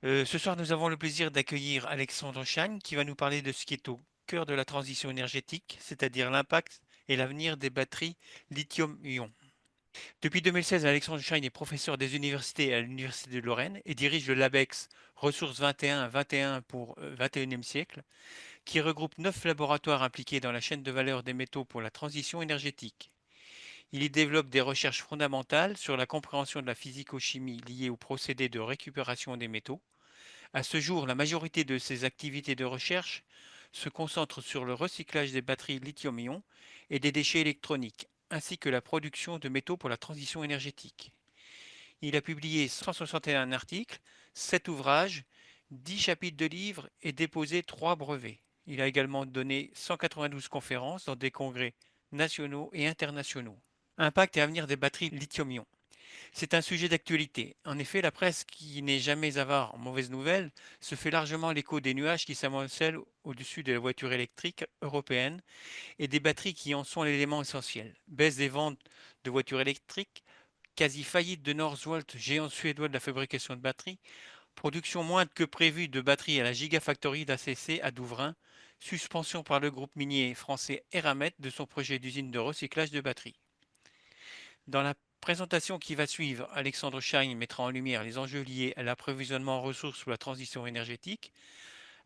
Ce soir, nous avons le plaisir d'accueillir Alexandre Chagne qui va nous parler de ce qui est au cœur de la transition énergétique, c'est-à-dire l'impact et l'avenir des batteries lithium-ion. Depuis 2016, Alexandre Chagne est professeur des universités à l'Université de Lorraine et dirige le LABEX Ressources 21 pour 21e siècle, qui regroupe 9 laboratoires impliqués dans la chaîne de valeur des métaux pour la transition énergétique. Il y développe des recherches fondamentales sur la compréhension de la physico-chimie liée aux procédés de récupération des métaux. À ce jour, la majorité de ses activités de recherche se concentrent sur le recyclage des batteries lithium-ion et des déchets électroniques, ainsi que la production de métaux pour la transition énergétique. Il a publié 161 articles, 7 ouvrages, 10 chapitres de livres et déposé 3 brevets. Il a également donné 192 conférences dans des congrès nationaux et internationaux. Impact et avenir des batteries lithium-ion. C'est un sujet d'actualité. En effet, la presse, qui n'est jamais avare en mauvaises nouvelles, se fait largement l'écho des nuages qui s'amoncellent au-dessus de la voiture électrique européenne et des batteries qui en sont l'élément essentiel. Baisse des ventes de voitures électriques, quasi faillite de Northvolt, géant suédois de la fabrication de batteries, production moindre que prévu de batteries à la Gigafactory d'ACC à Douvrin, suspension par le groupe minier français Eramet de son projet d'usine de recyclage de batteries. Dans la présentation qui va suivre, Alexandre Schein mettra en lumière les enjeux liés à l'approvisionnement en ressources sous la transition énergétique,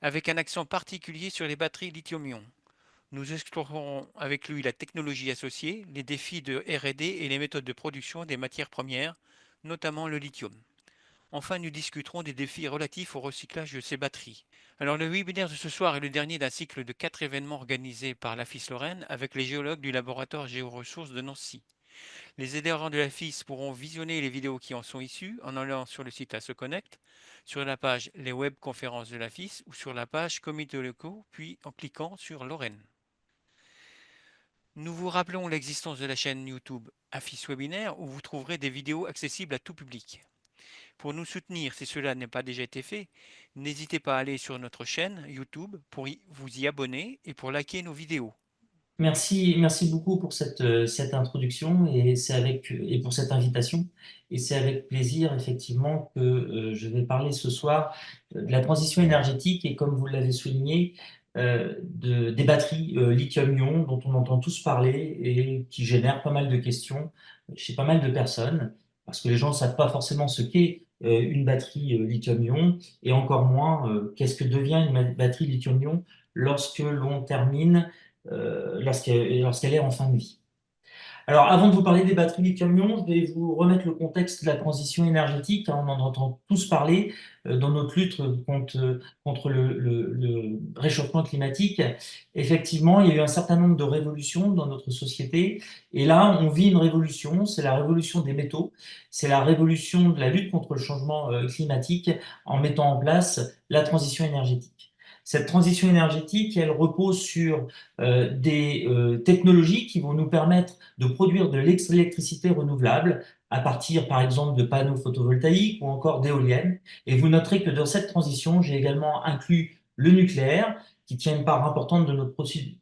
avec un accent particulier sur les batteries lithium-ion. Nous explorerons avec lui la technologie associée, les défis de R&D et les méthodes de production des matières premières, notamment le lithium. Enfin, nous discuterons des défis relatifs au recyclage de ces batteries. Alors, le webinaire de ce soir est le dernier d'un cycle de 4 événements organisés par l'AFIS Lorraine avec les géologues du laboratoire Géoressources de Nancy. Les adhérents de la FIS pourront visionner les vidéos qui en sont issues en allant sur le site ASSOConnect, sur la page Les webconférences de la FIS ou sur la page Comités locaux, puis en cliquant sur Lorraine. Nous vous rappelons l'existence de la chaîne YouTube AFIS Webinaire où vous trouverez des vidéos accessibles à tout public. Pour nous soutenir, si cela n'est pas déjà été fait, n'hésitez pas à aller sur notre chaîne YouTube pour vous y abonner et pour liker nos vidéos. Merci beaucoup pour cette introduction et pour cette invitation. Et c'est avec plaisir, effectivement, que je vais parler ce soir de la transition énergétique et, comme vous l'avez souligné, des batteries lithium-ion dont on entend tous parler et qui génèrent pas mal de questions chez pas mal de personnes, parce que les gens ne savent pas forcément ce qu'est une batterie lithium-ion et encore moins qu'est-ce que devient une batterie lithium-ion lorsque l'on termine lorsqu'elle est en fin de vie. Alors, avant de vous parler des batteries lithium-ion, je vais vous remettre le contexte de la transition énergétique. On en entend tous parler dans notre lutte contre le réchauffement climatique. Effectivement, il y a eu un certain nombre de révolutions dans notre société. Et là, on vit une révolution, c'est la révolution des métaux, c'est la révolution de la lutte contre le changement climatique en mettant en place la transition énergétique. Cette transition énergétique, elle repose sur des technologies qui vont nous permettre de produire de l'électricité renouvelable à partir, par exemple, de panneaux photovoltaïques ou encore d'éoliennes. Et vous noterez que dans cette transition, j'ai également inclus le nucléaire, qui tient une part importante de notre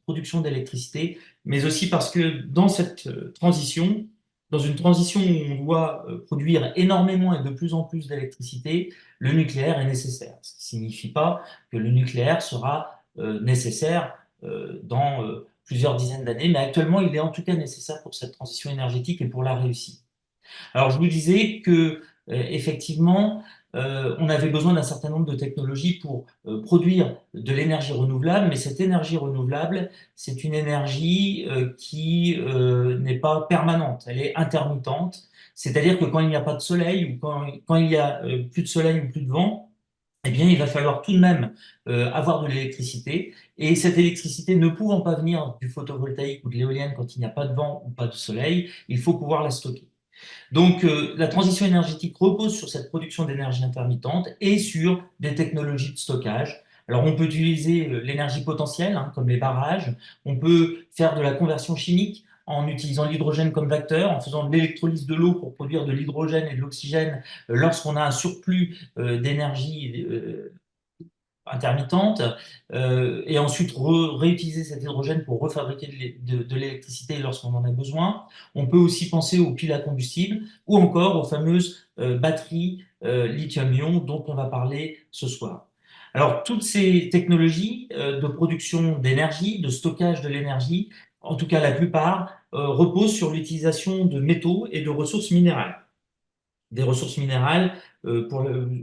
production d'électricité, mais aussi parce que dans cette transition, dans une transition où on doit produire énormément et de plus en plus d'électricité, le nucléaire est nécessaire. Ce qui ne signifie pas que le nucléaire sera nécessaire dans plusieurs dizaines d'années, mais actuellement, il est en tout cas nécessaire pour cette transition énergétique et pour la réussir. Alors, je vous disais que, effectivement, on avait besoin d'un certain nombre de technologies pour produire de l'énergie renouvelable, mais cette énergie renouvelable, c'est une énergie qui n'est pas permanente, elle est intermittente, c'est-à-dire que quand il n'y a pas de soleil ou quand il y a plus de soleil ou plus de vent, eh bien, il va falloir tout de même avoir de l'électricité. Et cette électricité ne pouvant pas venir du photovoltaïque ou de l'éolienne quand il n'y a pas de vent ou pas de soleil, il faut pouvoir la stocker. Donc, la transition énergétique repose sur cette production d'énergie intermittente et sur des technologies de stockage. Alors, on peut utiliser l'énergie potentielle, hein, comme les barrages. On peut faire de la conversion chimique en utilisant l'hydrogène comme vecteur, en faisant de l'électrolyse de l'eau pour produire de l'hydrogène et de l'oxygène lorsqu'on a un surplus d'énergie intermittente, et ensuite réutiliser cet hydrogène pour refabriquer de l'électricité lorsqu'on en a besoin. On peut aussi penser aux piles à combustible ou encore aux fameuses batteries lithium-ion dont on va parler ce soir. Alors, toutes ces technologies de production d'énergie, de stockage de l'énergie, en tout cas la plupart, reposent sur l'utilisation de métaux et de ressources minérales. Des ressources minérales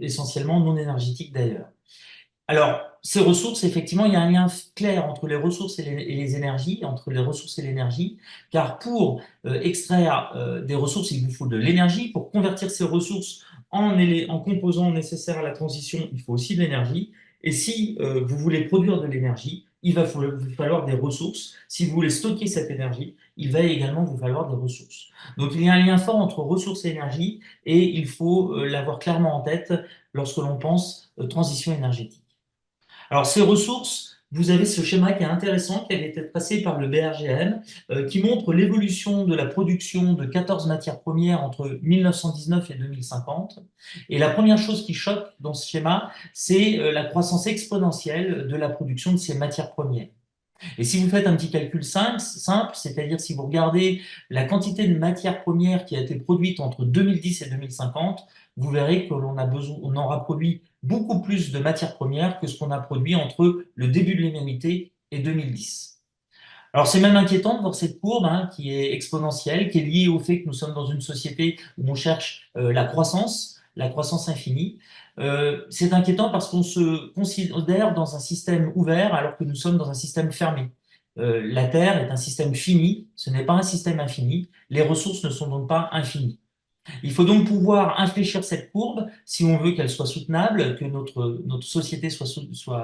essentiellement non énergétiques d'ailleurs. Alors, ces ressources, effectivement, il y a un lien clair entre les ressources et les énergies, entre les ressources et l'énergie, car pour extraire des ressources, il vous faut de l'énergie. Pour convertir ces ressources en composants nécessaires à la transition, il faut aussi de l'énergie. Et si vous voulez produire de l'énergie, il va vous falloir des ressources. Si vous voulez stocker cette énergie, il va également vous falloir des ressources. Donc, il y a un lien fort entre ressources et énergie, et il faut l'avoir clairement en tête lorsque l'on pense transition énergétique. Alors, ces ressources, vous avez ce schéma qui est intéressant, qui avait été tracé par le BRGM, qui montre l'évolution de la production de 14 matières premières entre 1919 et 2050. Et la première chose qui choque dans ce schéma, c'est la croissance exponentielle de la production de ces matières premières. Et si vous faites un petit calcul simple, c'est-à-dire si vous regardez la quantité de matières premières qui a été produite entre 2010 et 2050, vous verrez que on aura produit beaucoup plus de matières premières que ce qu'on a produit entre le début de l'humanité et 2010. Alors c'est même inquiétant de voir cette courbe qui est exponentielle, qui est liée au fait que nous sommes dans une société où on cherche la croissance infinie. C'est inquiétant parce qu'on se considère dans un système ouvert alors que nous sommes dans un système fermé. La Terre est un système fini, ce n'est pas un système infini, les ressources ne sont donc pas infinies. Il faut donc pouvoir infléchir cette courbe si on veut qu'elle soit soutenable, que notre société soit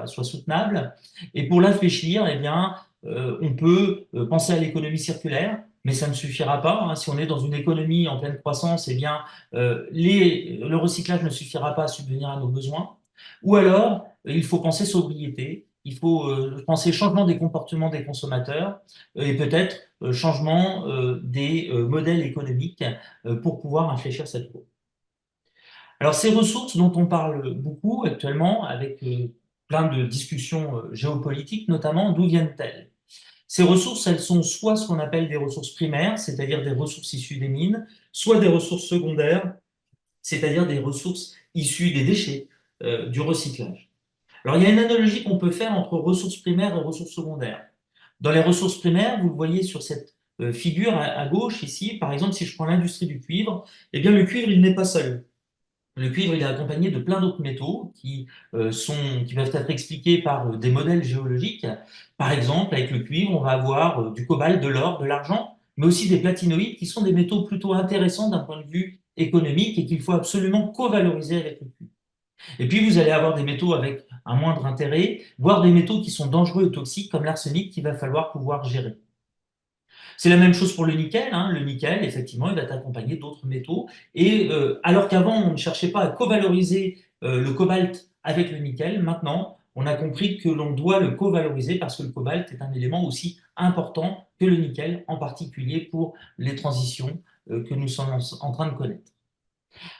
soutenable. Et pour l'infléchir, eh bien, on peut penser à l'économie circulaire, mais ça ne suffira pas. Si on est dans une économie en pleine croissance, eh bien, le recyclage ne suffira pas à subvenir à nos besoins. Ou alors, il faut penser sobriété, il faut penser changement des comportements des consommateurs et peut-être changement des modèles économiques pour pouvoir infléchir cette courbe. Alors, ces ressources dont on parle beaucoup actuellement, avec plein de discussions géopolitiques notamment, d'où viennent-elles? Ces ressources, elles sont soit ce qu'on appelle des ressources primaires, c'est-à-dire des ressources issues des mines, soit des ressources secondaires, c'est-à-dire des ressources issues des déchets, du recyclage. Alors, il y a une analogie qu'on peut faire entre ressources primaires et ressources secondaires. Dans les ressources primaires, vous le voyez sur cette figure à gauche ici, par exemple, si je prends l'industrie du cuivre, eh bien le cuivre, il n'est pas seul. Le cuivre, il est accompagné de plein d'autres métaux qui peuvent être expliqués par des modèles géologiques. Par exemple, avec le cuivre, on va avoir du cobalt, de l'or, de l'argent, mais aussi des platinoïdes qui sont des métaux plutôt intéressants d'un point de vue économique et qu'il faut absolument co-valoriser avec le cuivre. Et puis, vous allez avoir des métaux avec un moindre intérêt, voire des métaux qui sont dangereux et toxiques, comme l'arsenic, qu'il va falloir pouvoir gérer. C'est la même chose pour le nickel. Le nickel, effectivement, il va être accompagné d'autres métaux. Et alors qu'avant, on ne cherchait pas à covaloriser le cobalt avec le nickel, maintenant, on a compris que l'on doit le covaloriser parce que le cobalt est un élément aussi important que le nickel, en particulier pour les transitions que nous sommes en train de connaître.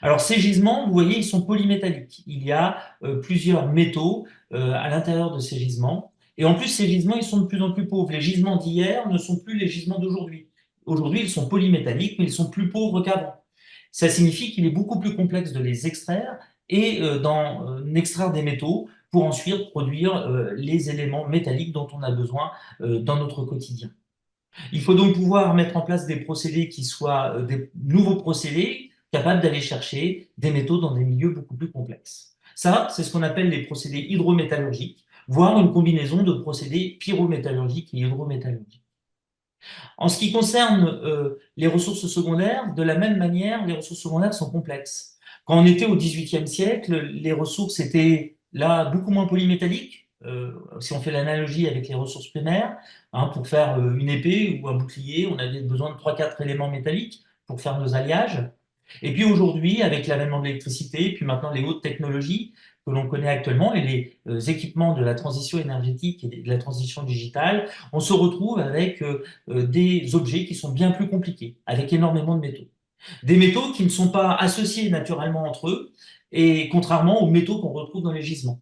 Alors ces gisements, vous voyez, ils sont polymétalliques. Il y a plusieurs métaux à l'intérieur de ces gisements. Et en plus, ces gisements, ils sont de plus en plus pauvres. Les gisements d'hier ne sont plus les gisements d'aujourd'hui. Aujourd'hui, ils sont polymétalliques, mais ils sont plus pauvres qu'avant. Ça signifie qu'il est beaucoup plus complexe de les extraire et d'en extraire des métaux pour ensuite produire les éléments métalliques dont on a besoin dans notre quotidien. Il faut donc pouvoir mettre en place des procédés qui soient des nouveaux procédés capables d'aller chercher des métaux dans des milieux beaucoup plus complexes. Ça, c'est ce qu'on appelle les procédés hydrométallurgiques, voire une combinaison de procédés pyrométallurgiques et hydrométallurgiques. En ce qui concerne les ressources secondaires, de la même manière, les ressources secondaires sont complexes. Quand on était au XVIIIe siècle, les ressources étaient là beaucoup moins polymétalliques. Si on fait l'analogie avec les ressources primaires, pour faire une épée ou un bouclier, on avait besoin de 3-4 éléments métalliques pour faire nos alliages. Et puis aujourd'hui, avec l'avènement de l'électricité, puis maintenant les hautes technologies que l'on connaît actuellement et les équipements de la transition énergétique et de la transition digitale, on se retrouve avec des objets qui sont bien plus compliqués, avec énormément de métaux. Des métaux qui ne sont pas associés naturellement entre eux, et contrairement aux métaux qu'on retrouve dans les gisements.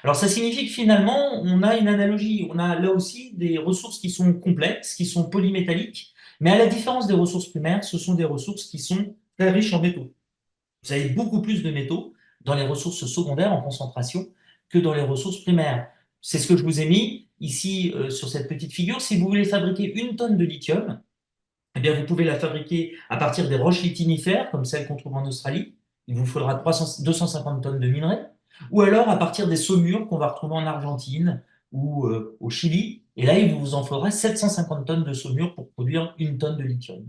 Alors ça signifie que finalement, on a une analogie, on a là aussi des ressources qui sont complexes, qui sont polymétalliques, mais à la différence des ressources primaires, ce sont des ressources qui sont très riches en métaux. Vous avez beaucoup plus de métaux dans les ressources secondaires en concentration que dans les ressources primaires. C'est ce que je vous ai mis ici sur cette petite figure. Si vous voulez fabriquer une tonne de lithium, eh bien, vous pouvez la fabriquer à partir des roches litinifères, comme celles qu'on trouve en Australie. Il vous faudra 250 tonnes de minerais. Ou alors à partir des saumures qu'on va retrouver en Argentine ou au Chili. Et là, il vous en faudra 750 tonnes de saumures pour produire une tonne de lithium.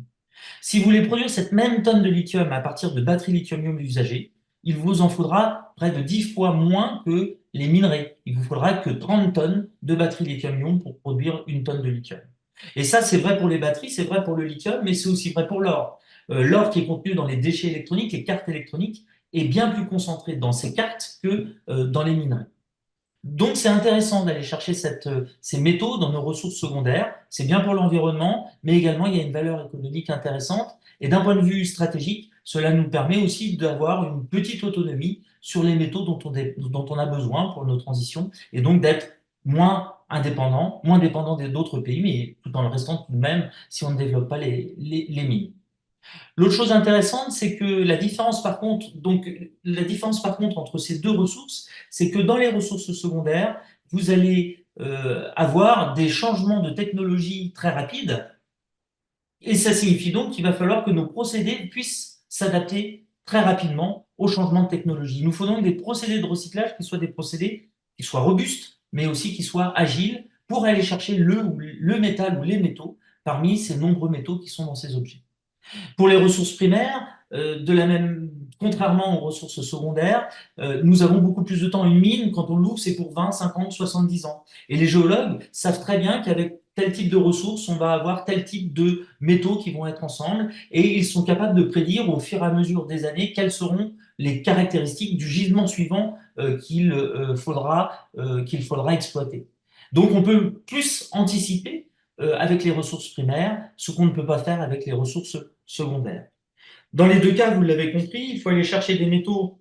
Si vous voulez produire cette même tonne de lithium à partir de batteries lithium-ion usagées, il vous en faudra près de 10 fois moins que les minerais. Il vous faudra que 30 tonnes de batteries lithium-ion pour produire une tonne de lithium. Et ça, c'est vrai pour les batteries, c'est vrai pour le lithium, mais c'est aussi vrai pour l'or. L'or qui est contenu dans les déchets électroniques, les cartes électroniques, est bien plus concentré dans ces cartes que dans les minerais. Donc, c'est intéressant d'aller chercher ces métaux dans nos ressources secondaires. C'est bien pour l'environnement, mais également il y a une valeur économique intéressante. Et d'un point de vue stratégique, cela nous permet aussi d'avoir une petite autonomie sur les métaux dont on a besoin pour nos transitions, et donc d'être moins indépendant, moins dépendant d'autres pays, mais tout en le restant tout de même si on ne développe pas les mines. L'autre chose intéressante, c'est que la différence par contre entre ces deux ressources, c'est que dans les ressources secondaires, vous allez avoir des changements de technologie très rapides, et ça signifie donc qu'il va falloir que nos procédés puissent s'adapter très rapidement aux changements de technologie. Il nous faut donc des procédés de recyclage qui soient des procédés qui soient robustes, mais aussi qui soient agiles pour aller chercher le métal ou les métaux parmi ces nombreux métaux qui sont dans ces objets. Pour les ressources primaires, contrairement aux ressources secondaires, nous avons beaucoup plus de temps. Une mine, quand on l'ouvre, c'est pour 20, 50, 70 ans. Et les géologues savent très bien qu'avec tel type de ressources, on va avoir tel type de métaux qui vont être ensemble, et ils sont capables de prédire au fur et à mesure des années quelles seront les caractéristiques du gisement suivant qu'il faudra exploiter. Donc on peut plus anticiper avec les ressources primaires ce qu'on ne peut pas faire avec les ressources secondaires. Dans les deux cas, vous l'avez compris, il faut aller chercher des métaux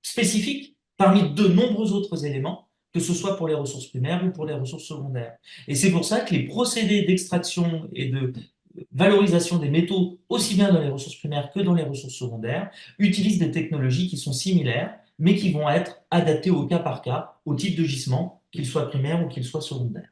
spécifiques parmi de nombreux autres éléments, que ce soit pour les ressources primaires ou pour les ressources secondaires. Et c'est pour ça que les procédés d'extraction et de valorisation des métaux, aussi bien dans les ressources primaires que dans les ressources secondaires, utilisent des technologies qui sont similaires, mais qui vont être adaptées au cas par cas, au type de gisement, qu'il soit primaire ou qu'il soit secondaire.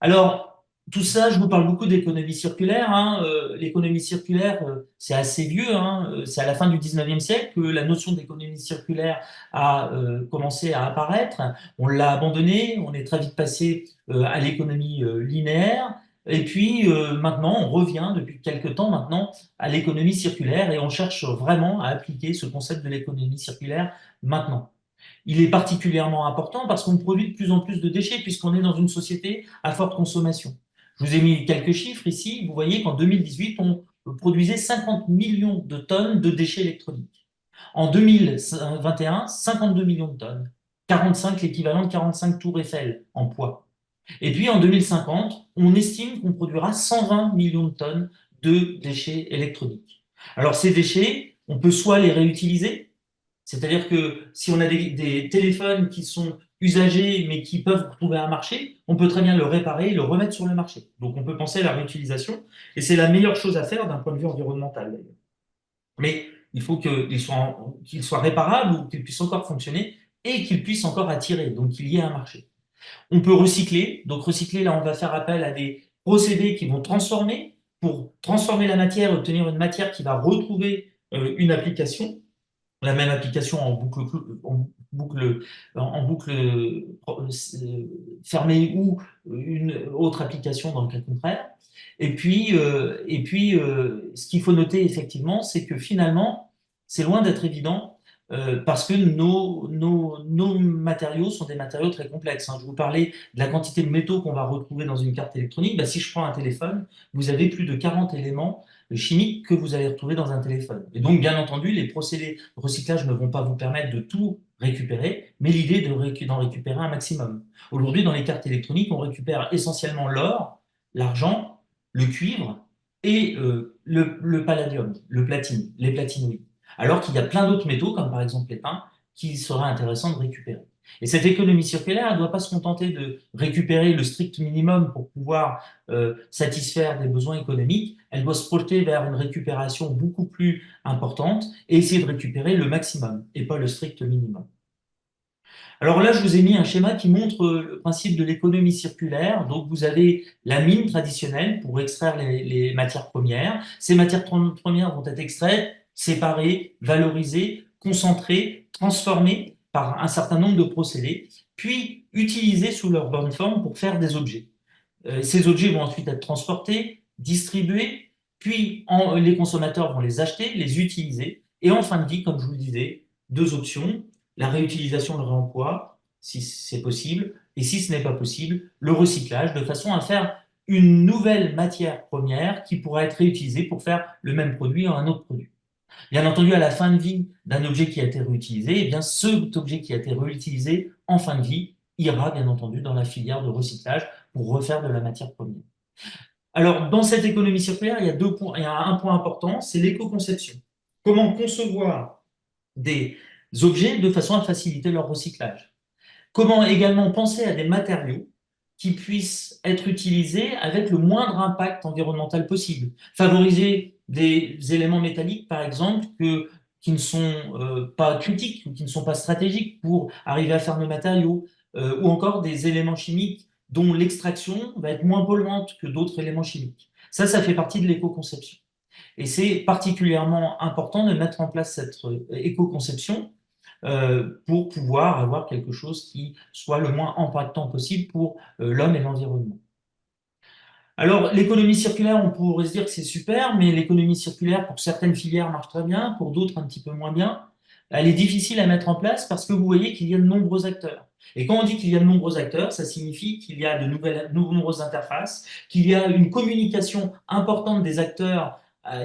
Alors, tout ça, je vous parle beaucoup d'économie circulaire, hein. L'économie circulaire, c'est assez vieux, hein. C'est à la fin du 19e siècle que la notion d'économie circulaire a commencé à apparaître. On l'a abandonnée, on est très vite passé à l'économie linéaire. Et puis maintenant, on revient depuis quelques temps maintenant à l'économie circulaire et on cherche vraiment à appliquer ce concept de l'économie circulaire maintenant. Il est particulièrement important parce qu'on produit de plus en plus de déchets puisqu'on est dans une société à forte consommation. Je vous ai mis quelques chiffres ici. Vous voyez qu'en 2018, on produisait 50 millions de tonnes de déchets électroniques. En 2021, 52 millions de tonnes. 45, l'équivalent de 45 tours Eiffel en poids. Et puis en 2050, on estime qu'on produira 120 millions de tonnes de déchets électroniques. Alors ces déchets, on peut soit les réutiliser, c'est-à-dire que si on a des téléphones qui sont usagés mais qui peuvent trouver un marché, on peut très bien le réparer et le remettre sur le marché. Donc on peut penser à la réutilisation et c'est la meilleure chose à faire d'un point de vue environnemental d'ailleurs. Mais il faut qu'il soit réparable ou qu'il puisse encore fonctionner et qu'il puisse encore attirer, donc qu'il y ait un marché. On peut recycler, donc recycler, là on va faire appel à des procédés qui vont transformer, pour transformer la matière, obtenir une matière qui va retrouver une application, la même application en boucle fermée ou une autre application dans le cas contraire. Et puis, ce qu'il faut noter effectivement, c'est que finalement, c'est loin d'être évident parce que nos matériaux sont des matériaux très complexes, hein. Je vous parlais de la quantité de métaux qu'on va retrouver dans une carte électronique. Bah, si je prends un téléphone, vous avez plus de 40 éléments chimiques que vous allez retrouver dans un téléphone. Et donc, bien entendu, les procédés de recyclage ne vont pas vous permettre de tout récupérer, mais l'idée est d'en récupérer un maximum. Aujourd'hui, dans les cartes électroniques, on récupère essentiellement l'or, l'argent, le cuivre et le palladium, le platine, les platinoïdes. Alors qu'il y a plein d'autres métaux, comme par exemple l'étain, qu'il serait intéressant de récupérer. Et cette économie circulaire, elle ne doit pas se contenter de récupérer le strict minimum pour pouvoir satisfaire des besoins économiques, elle doit se projeter vers une récupération beaucoup plus importante et essayer de récupérer le maximum et pas le strict minimum. Alors là, je vous ai mis un schéma qui montre le principe de l'économie circulaire. Donc, vous avez la mine traditionnelle pour extraire les matières premières. Ces matières premières vont être extraites, séparées, valorisées, concentrées, transformées par un certain nombre de procédés, puis utilisées sous leur bonne forme pour faire des objets. Ces objets vont ensuite être transportés, distribués, puis les consommateurs vont les acheter, les utiliser, et en fin de vie, comme je vous le disais, deux options, la réutilisation, le réemploi, si c'est possible, et si ce n'est pas possible, le recyclage, de façon à faire une nouvelle matière première qui pourra être réutilisée pour faire le même produit en un autre produit. Bien entendu, à la fin de vie d'un objet qui a été réutilisé, eh bien, cet objet qui a été réutilisé en fin de vie ira bien entendu dans la filière de recyclage pour refaire de la matière première. Alors, dans cette économie circulaire, il y a deux points, il y a un point important, c'est l'éco-conception. Comment concevoir des objets de façon à faciliter leur recyclage? Comment également penser à des matériaux qui puissent être utilisés avec le moindre impact environnemental possible. Favoriser des éléments métalliques, par exemple, qui ne sont pas critiques ou qui ne sont pas stratégiques pour arriver à faire nos matériaux, ou encore des éléments chimiques dont l'extraction va être moins polluante que d'autres éléments chimiques. Ça fait partie de l'éco-conception. Et c'est particulièrement important de mettre en place cette éco-conception pour pouvoir avoir quelque chose qui soit le moins impactant possible pour l'homme et l'environnement. Alors, l'économie circulaire, on pourrait se dire que c'est super, mais l'économie circulaire, pour certaines filières, marche très bien, pour d'autres, un petit peu moins bien. Elle est difficile à mettre en place parce que vous voyez qu'il y a de nombreux acteurs. Et quand on dit qu'il y a de nombreux acteurs, ça signifie qu'il y a de nombreuses interfaces, qu'il y a une communication importante des acteurs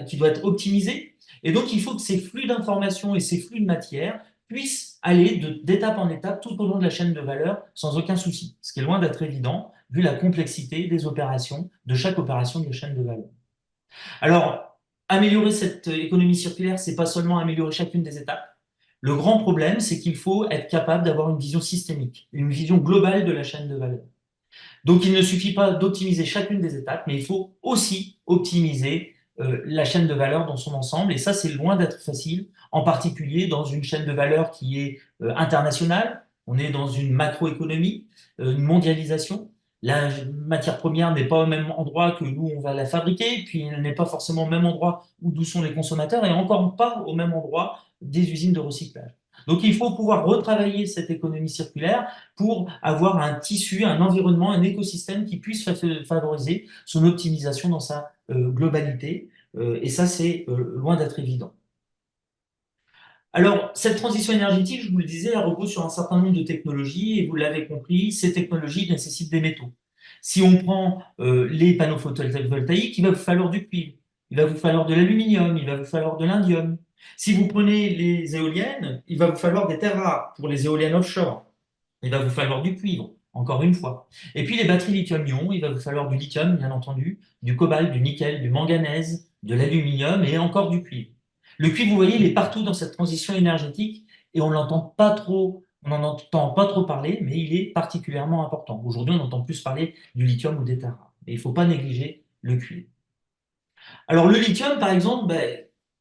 qui doit être optimisée. Et donc, il faut que ces flux d'informations et ces flux de matière puissent aller d'étape en étape tout au long de la chaîne de valeur sans aucun souci, ce qui est loin d'être évident vu la complexité des opérations, de chaque opération de la chaîne de valeur. Alors, améliorer cette économie circulaire, c'est pas seulement améliorer chacune des étapes. Le grand problème, c'est qu'il faut être capable d'avoir une vision systémique, une vision globale de la chaîne de valeur. Donc, il ne suffit pas d'optimiser chacune des étapes, mais il faut aussi optimiser la chaîne de valeur dans son ensemble. Et ça, c'est loin d'être facile, en particulier dans une chaîne de valeur qui est internationale. On est dans une macroéconomie, une mondialisation. La matière première n'est pas au même endroit que où on va la fabriquer, puis elle n'est pas forcément au même endroit où d'où sont les consommateurs, et encore pas au même endroit des usines de recyclage. Donc il faut pouvoir retravailler cette économie circulaire pour avoir un tissu, un environnement, un écosystème qui puisse favoriser son optimisation dans sa globalité. Et ça, c'est loin d'être évident. Alors, cette transition énergétique, je vous le disais, elle repose sur un certain nombre de technologies, et vous l'avez compris, ces technologies nécessitent des métaux. Si on prend les panneaux photovoltaïques, il va vous falloir du cuivre, il va vous falloir de l'aluminium, il va vous falloir de l'indium. Si vous prenez les éoliennes, il va vous falloir des terres rares pour les éoliennes offshore. Il va vous falloir du cuivre, encore une fois. Et puis les batteries lithium-ion, il va vous falloir du lithium, bien entendu, du cobalt, du nickel, du manganèse, de l'aluminium et encore du cuivre. Le cuivre, vous voyez, il est partout dans cette transition énergétique et on n'entend pas trop, on n'en entend pas trop parler, mais il est particulièrement important. Aujourd'hui, on entend plus parler du lithium ou des terres rares. Et il ne faut pas négliger le cuivre. Alors le lithium, par exemple,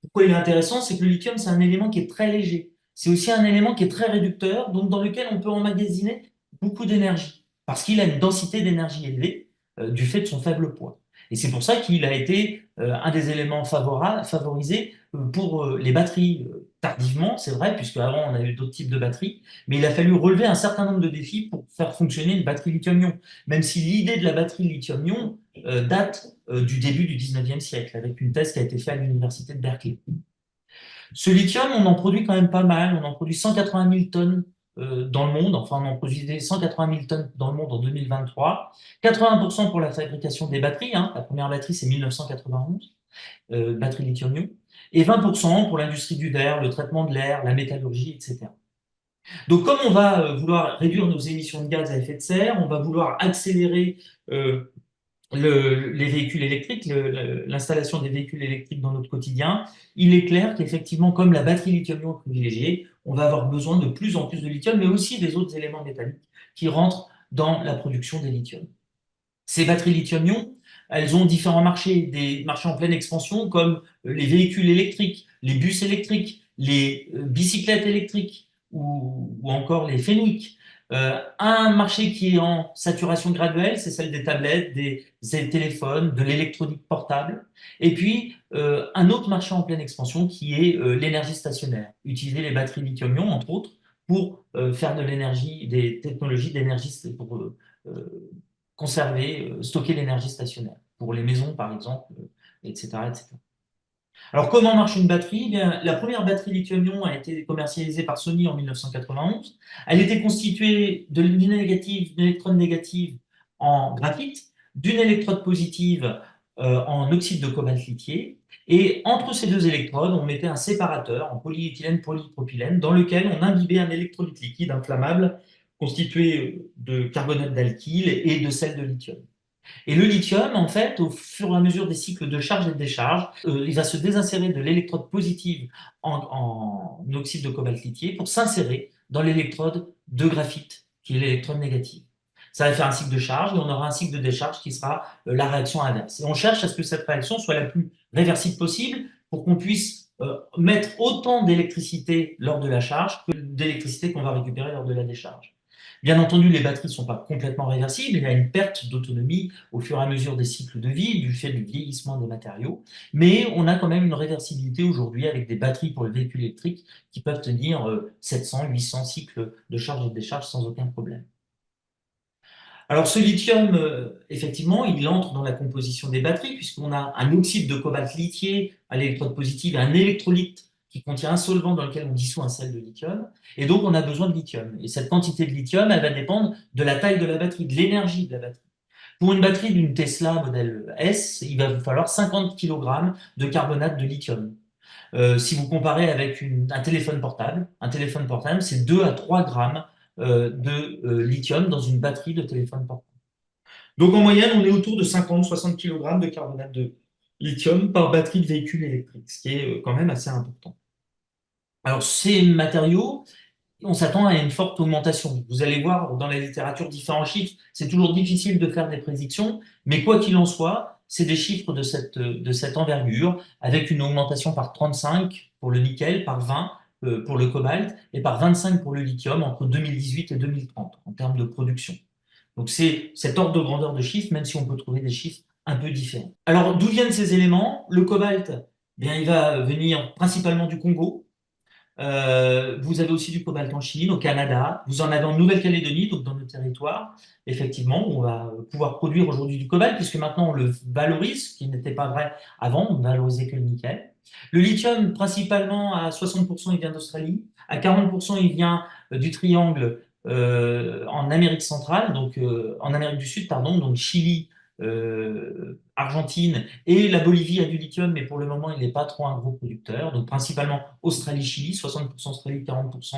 pourquoi il est intéressant, c'est que le lithium, c'est un élément qui est très léger. C'est aussi un élément qui est très réducteur, donc dans lequel on peut emmagasiner beaucoup d'énergie, parce qu'il a une densité d'énergie élevée du fait de son faible poids. Et c'est pour ça qu'il a été un des éléments favorisés pour les batteries tardivement, c'est vrai, puisque avant on a eu d'autres types de batteries, mais il a fallu relever un certain nombre de défis pour faire fonctionner une batterie lithium-ion. Même si l'idée de la batterie lithium-ion date du début du 19e siècle, avec une thèse qui a été faite à l'université de Berkeley. Ce lithium, on en produit quand même pas mal, on en produit 180 000 tonnes dans le monde, enfin on en produisait 180 000 tonnes dans le monde en 2023, 80% pour la fabrication des batteries, hein. La première batterie c'est 1991, batterie lithium-ion, et 20% pour l'industrie du verre, le traitement de l'air, la métallurgie, etc. Donc comme on va vouloir réduire nos émissions de gaz à effet de serre, on va vouloir accélérer les véhicules électriques, l'installation des véhicules électriques dans notre quotidien, il est clair qu'effectivement, comme la batterie lithium-ion est privilégiée, on va avoir besoin de plus en plus de lithium, mais aussi des autres éléments métalliques qui rentrent dans la production des lithiums. Ces batteries lithium-ion, elles ont différents marchés, des marchés en pleine expansion comme les véhicules électriques, les bus électriques, les bicyclettes électriques ou encore les Fenwick. Un marché qui est en saturation graduelle, c'est celle des tablettes, des téléphones, de l'électronique portable. Et puis, un autre marché en pleine expansion qui est l'énergie stationnaire. Utiliser les batteries lithium-ion, entre autres, pour faire de l'énergie, des technologies d'énergie pour conserver, stocker l'énergie stationnaire, pour les maisons par exemple, etc., etc. Alors comment marche une batterie? Eh bien, la première batterie lithium-ion a été commercialisée par Sony en 1991. Elle était constituée d'une électrode négative en graphite, d'une électrode positive en oxyde de cobalt lithié. Et entre ces deux électrodes, on mettait un séparateur en polyéthylène polypropylène dans lequel on imbibait un électrolyte liquide inflammable constitué de carbonate d'alkyle et de sel de lithium. Et le lithium, en fait, au fur et à mesure des cycles de charge et de décharge, il va se désinsérer de l'électrode positive en oxyde de cobalt lithié pour s'insérer dans l'électrode de graphite, qui est l'électrode négative. Ça va faire un cycle de charge et on aura un cycle de décharge qui sera la réaction inverse. Et on cherche à ce que cette réaction soit la plus réversible possible pour qu'on puisse mettre autant d'électricité lors de la charge que d'électricité qu'on va récupérer lors de la décharge. Bien entendu, les batteries ne sont pas complètement réversibles, il y a une perte d'autonomie au fur et à mesure des cycles de vie, du fait du vieillissement des matériaux, mais on a quand même une réversibilité aujourd'hui avec des batteries pour les véhicules électriques qui peuvent tenir 700, 800 cycles de charge et de décharge sans aucun problème. Alors ce lithium, effectivement, il entre dans la composition des batteries puisqu'on a un oxyde de cobalt lithié à l'électrode positive et un électrolyte qui contient un solvant dans lequel on dissout un sel de lithium. Et donc on a besoin de lithium. Et cette quantité de lithium, elle va dépendre de la taille de la batterie, de l'énergie de la batterie. Pour une batterie d'une Tesla modèle S, il va vous falloir 50 kg de carbonate de lithium. Si vous comparez avec un téléphone portable, c'est 2 à 3 grammes de lithium dans une batterie de téléphone portable. Donc en moyenne, on est autour de 50-60 kg de carbonate de lithium par batterie de véhicule électrique, ce qui est quand même assez important. Alors ces matériaux, on s'attend à une forte augmentation. Vous allez voir dans la littérature différents chiffres. C'est toujours difficile de faire des prédictions, mais quoi qu'il en soit, c'est des chiffres de cette envergure, avec une augmentation par 35 pour le nickel, par 20 pour le cobalt et par 25 pour le lithium entre 2018 et 2030 en termes de production. Donc c'est cet ordre de grandeur de chiffres, même si on peut trouver des chiffres un peu différents. Alors d'où viennent ces éléments? Le cobalt, bien, il va venir principalement du Congo. Vous avez aussi du cobalt en Chine, au Canada. Vous en avez en Nouvelle-Calédonie, donc dans nos territoires. Effectivement, on va pouvoir produire aujourd'hui du cobalt, puisque maintenant on le valorise, ce qui n'était pas vrai avant, on ne valorisait que le nickel. Le lithium, principalement à 60%, il vient d'Australie. À 40%, il vient du triangle en Amérique centrale, donc en Amérique du Sud, pardon, donc Chili, Argentine et la Bolivie a du lithium, mais pour le moment, il n'est pas trop un gros producteur. Donc, principalement Australie-Chili, 60% Australie, 40%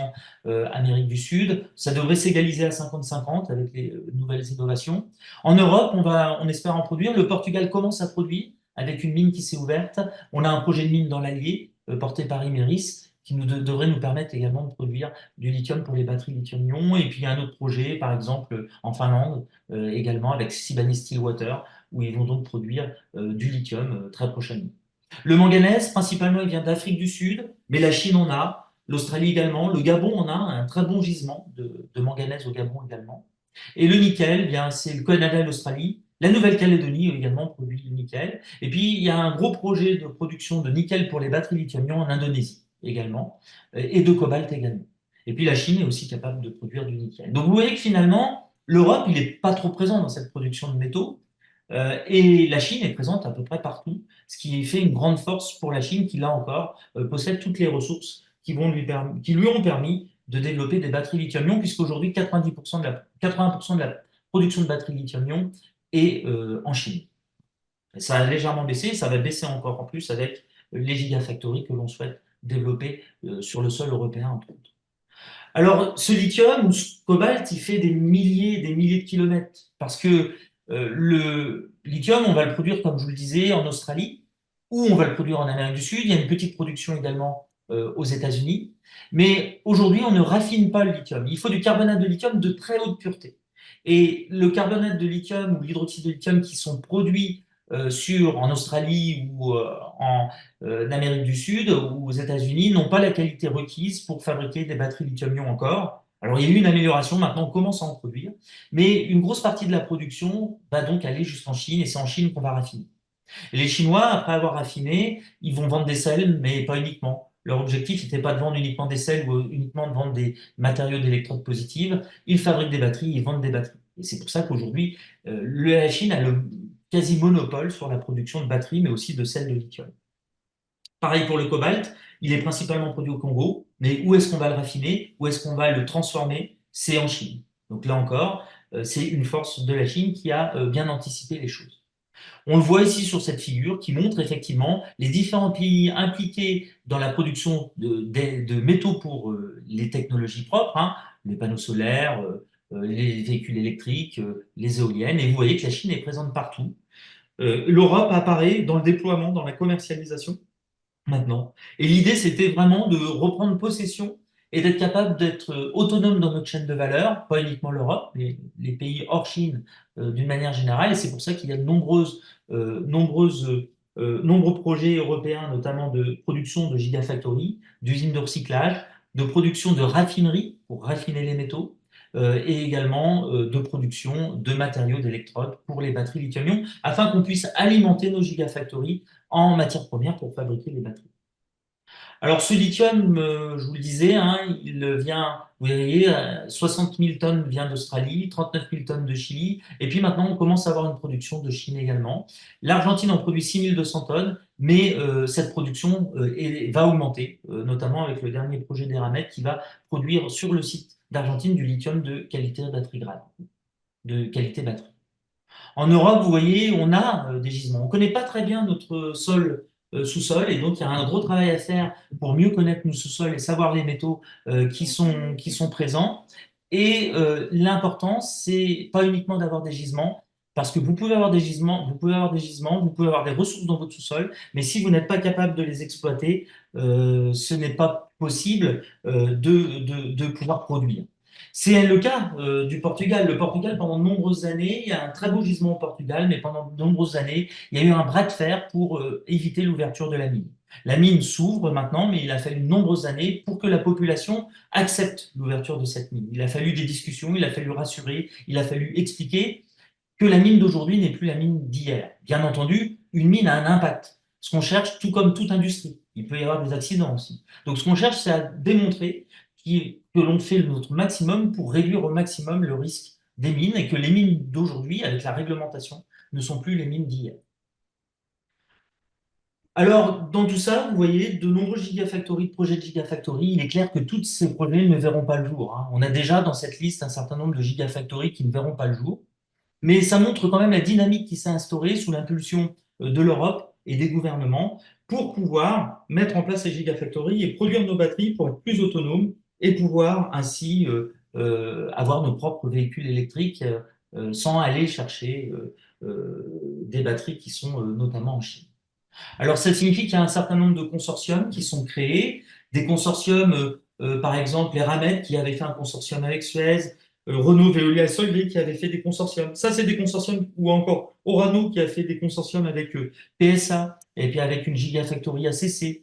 Amérique du Sud. Ça devrait s'égaliser à 50-50 avec les nouvelles innovations. En Europe, on espère en produire. Le Portugal commence à produire avec une mine qui s'est ouverte. On a un projet de mine dans l'Allier porté par Imerys qui devrait nous permettre également de produire du lithium pour les batteries lithium-ion. Et puis, il y a un autre projet, par exemple, en Finlande, également avec Sibanye-Stillwater, où ils vont donc produire du lithium très prochainement. Le manganèse, principalement, il vient d'Afrique du Sud, mais la Chine en a, l'Australie également, le Gabon en a un très bon gisement de manganèse au Gabon également. Et le nickel, eh bien, c'est le Canada et l'Australie. La Nouvelle-Calédonie également produit du nickel. Et puis, il y a un gros projet de production de nickel pour les batteries lithium-ion en Indonésie également, et de cobalt également. Et puis, la Chine est aussi capable de produire du nickel. Donc, vous voyez que finalement, l'Europe, il n'est pas trop présent dans cette production de métaux. Et la Chine est présente à peu près partout, ce qui fait une grande force pour la Chine qui, là encore, possède toutes les ressources qui lui ont permis de développer des batteries lithium-ion, puisqu'aujourd'hui, 80% de la production de batteries lithium-ion est en Chine. Ça a légèrement baissé, ça va baisser encore en plus avec les gigafactories que l'on souhaite développer sur le sol européen, entre autres. Alors, ce lithium ou ce cobalt, il fait des milliers de kilomètres. Parce que le lithium, on va le produire, comme je vous le disais, en Australie, ou on va le produire en Amérique du Sud. Il y a une petite production également aux États-Unis. Mais aujourd'hui, on ne raffine pas le lithium. Il faut du carbonate de lithium de très haute pureté. Et le carbonate de lithium ou l'hydroxyde de lithium qui sont produits en Australie ou en Amérique du Sud ou aux États-Unis n'ont pas la qualité requise pour fabriquer des batteries lithium-ion encore. Alors, il y a eu une amélioration, maintenant on commence à en produire, mais une grosse partie de la production va donc aller jusqu'en Chine et c'est en Chine qu'on va raffiner. Et les Chinois, après avoir raffiné, ils vont vendre des sels, mais pas uniquement. Leur objectif n'était pas de vendre uniquement des sels ou uniquement de vendre des matériaux d'électrodes positives. Ils fabriquent des batteries, ils vendent des batteries. Et c'est pour ça qu'aujourd'hui, la Chine a le quasi-monopole sur la production de batteries, mais aussi de sels de lithium. Pareil pour le cobalt, il est principalement produit au Congo, mais où est-ce qu'on va le raffiner? Où est-ce qu'on va le transformer? C'est en Chine. Donc là encore, c'est une force de la Chine qui a bien anticipé les choses. On le voit ici sur cette figure qui montre effectivement les différents pays impliqués dans la production de métaux pour les technologies propres, hein, les panneaux solaires, les véhicules électriques, les éoliennes. Et vous voyez que la Chine est présente partout. L'Europe apparaît dans le déploiement, dans la commercialisation maintenant. Et l'idée, c'était vraiment de reprendre possession et d'être capable d'être autonome dans notre chaîne de valeur, pas uniquement l'Europe, mais les pays hors Chine d'une manière générale. Et c'est pour ça qu'il y a de nombreux projets européens, notamment de production de gigafactories, d'usines de recyclage, de production de raffineries pour raffiner les métaux, et également de production de matériaux d'électrodes pour les batteries lithium-ion, afin qu'on puisse alimenter nos gigafactories en matière première pour fabriquer les batteries. Alors, ce lithium, je vous le disais, hein, il vient, vous voyez, 60 000 tonnes vient d'Australie, 39 000 tonnes de Chili, et puis maintenant, on commence à avoir une production de Chine également. L'Argentine en produit 6 200 tonnes, mais cette production va augmenter, notamment avec le dernier projet d'Eramet qui va produire sur le site d'Argentine du lithium de qualité batterie grade, de qualité batterie. En Europe, vous voyez, on a des gisements. On ne connaît pas très bien notre sol sous-sol et donc il y a un gros travail à faire pour mieux connaître nos sous-sols et savoir les métaux qui sont présents. Et l'important, c'est pas uniquement d'avoir des gisements, parce que vous pouvez avoir des gisements, vous pouvez avoir des ressources dans votre sous-sol, mais si vous n'êtes pas capable de les exploiter, ce n'est pas possible de pouvoir produire. C'est le cas du Portugal. Le Portugal, pendant de nombreuses années, il y a un très beau gisement au Portugal, mais pendant de nombreuses années, il y a eu un bras de fer pour éviter l'ouverture de la mine. La mine s'ouvre maintenant, mais il a fallu de nombreuses années pour que la population accepte l'ouverture de cette mine. Il a fallu des discussions, il a fallu rassurer, il a fallu expliquer que la mine d'aujourd'hui n'est plus la mine d'hier. Bien entendu, une mine a un impact. Ce qu'on cherche, tout comme toute industrie, il peut y avoir des accidents aussi. Donc ce qu'on cherche, c'est à démontrer que l'on fait notre maximum pour réduire au maximum le risque des mines et que les mines d'aujourd'hui, avec la réglementation, ne sont plus les mines d'hier. Alors, dans tout ça, vous voyez de nombreux gigafactories, de projets de gigafactories. Il est clair que tous ces projets ne verront pas le jour, hein. On a déjà dans cette liste un certain nombre de gigafactories qui ne verront pas le jour. Mais ça montre quand même la dynamique qui s'est instaurée sous l'impulsion de l'Europe et des gouvernements pour pouvoir mettre en place ces gigafactories et produire nos batteries pour être plus autonomes et pouvoir ainsi avoir nos propres véhicules électriques sans aller chercher des batteries qui sont notamment en Chine. Alors, ça signifie qu'il y a un certain nombre de consortiums qui sont créés, des consortiums, par exemple, les Ramed qui avaient fait un consortium avec Suez, Renault Veolia Solvay qui avait fait des consortiums. Ça, c'est des consortiums, ou encore Orano qui a fait des consortiums avec PSA, et puis avec une Gigafactory ACC,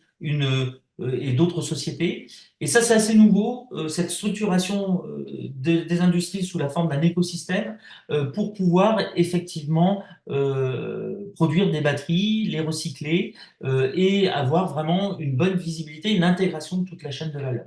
et d'autres sociétés. Et ça, c'est assez nouveau, cette structuration des industries sous la forme d'un écosystème pour pouvoir effectivement produire des batteries, les recycler et avoir vraiment une bonne visibilité, une intégration de toute la chaîne de valeur.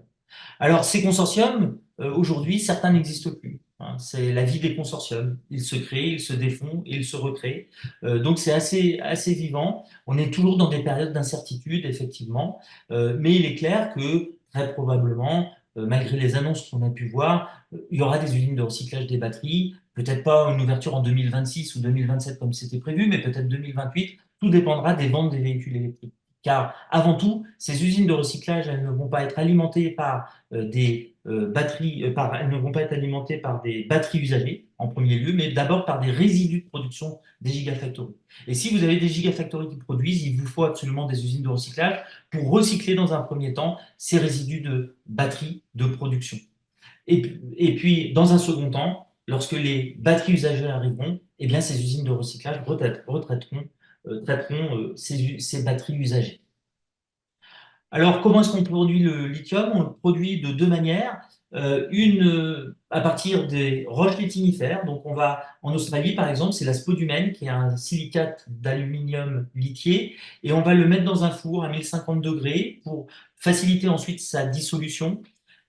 Alors, ces consortiums, aujourd'hui, certains n'existent plus, hein. C'est la vie des consortiums. Ils se créent, ils se défont et ils se recréent. Donc, c'est assez vivant. On est toujours dans des périodes d'incertitude, effectivement. Mais il est clair que, très probablement, malgré les annonces qu'on a pu voir, il y aura des usines de recyclage des batteries. Peut-être pas une ouverture en 2026 ou 2027 comme c'était prévu, mais peut-être 2028. Tout dépendra des ventes des véhicules électriques. Car avant tout, ces usines de recyclage, elles ne vont pas être alimentées par des elles ne vont pas être alimentées par des batteries usagées en premier lieu, mais d'abord par des résidus de production des gigafactories. Et si vous avez des gigafactories qui produisent, il vous faut absolument des usines de recyclage pour recycler dans un premier temps ces résidus de batteries de production. Et puis, dans un second temps, lorsque les batteries usagées arriveront, eh bien, ces usines de recyclage traiteront ces batteries usagées. Alors, comment est-ce qu'on produit le lithium? On le produit de deux manières. Une à partir des roches litinifères. Donc, on va en Australie, par exemple, c'est la spodumène, qui est un silicate d'aluminium lithié, et on va le mettre dans un four à 1050 degrés pour faciliter ensuite sa dissolution.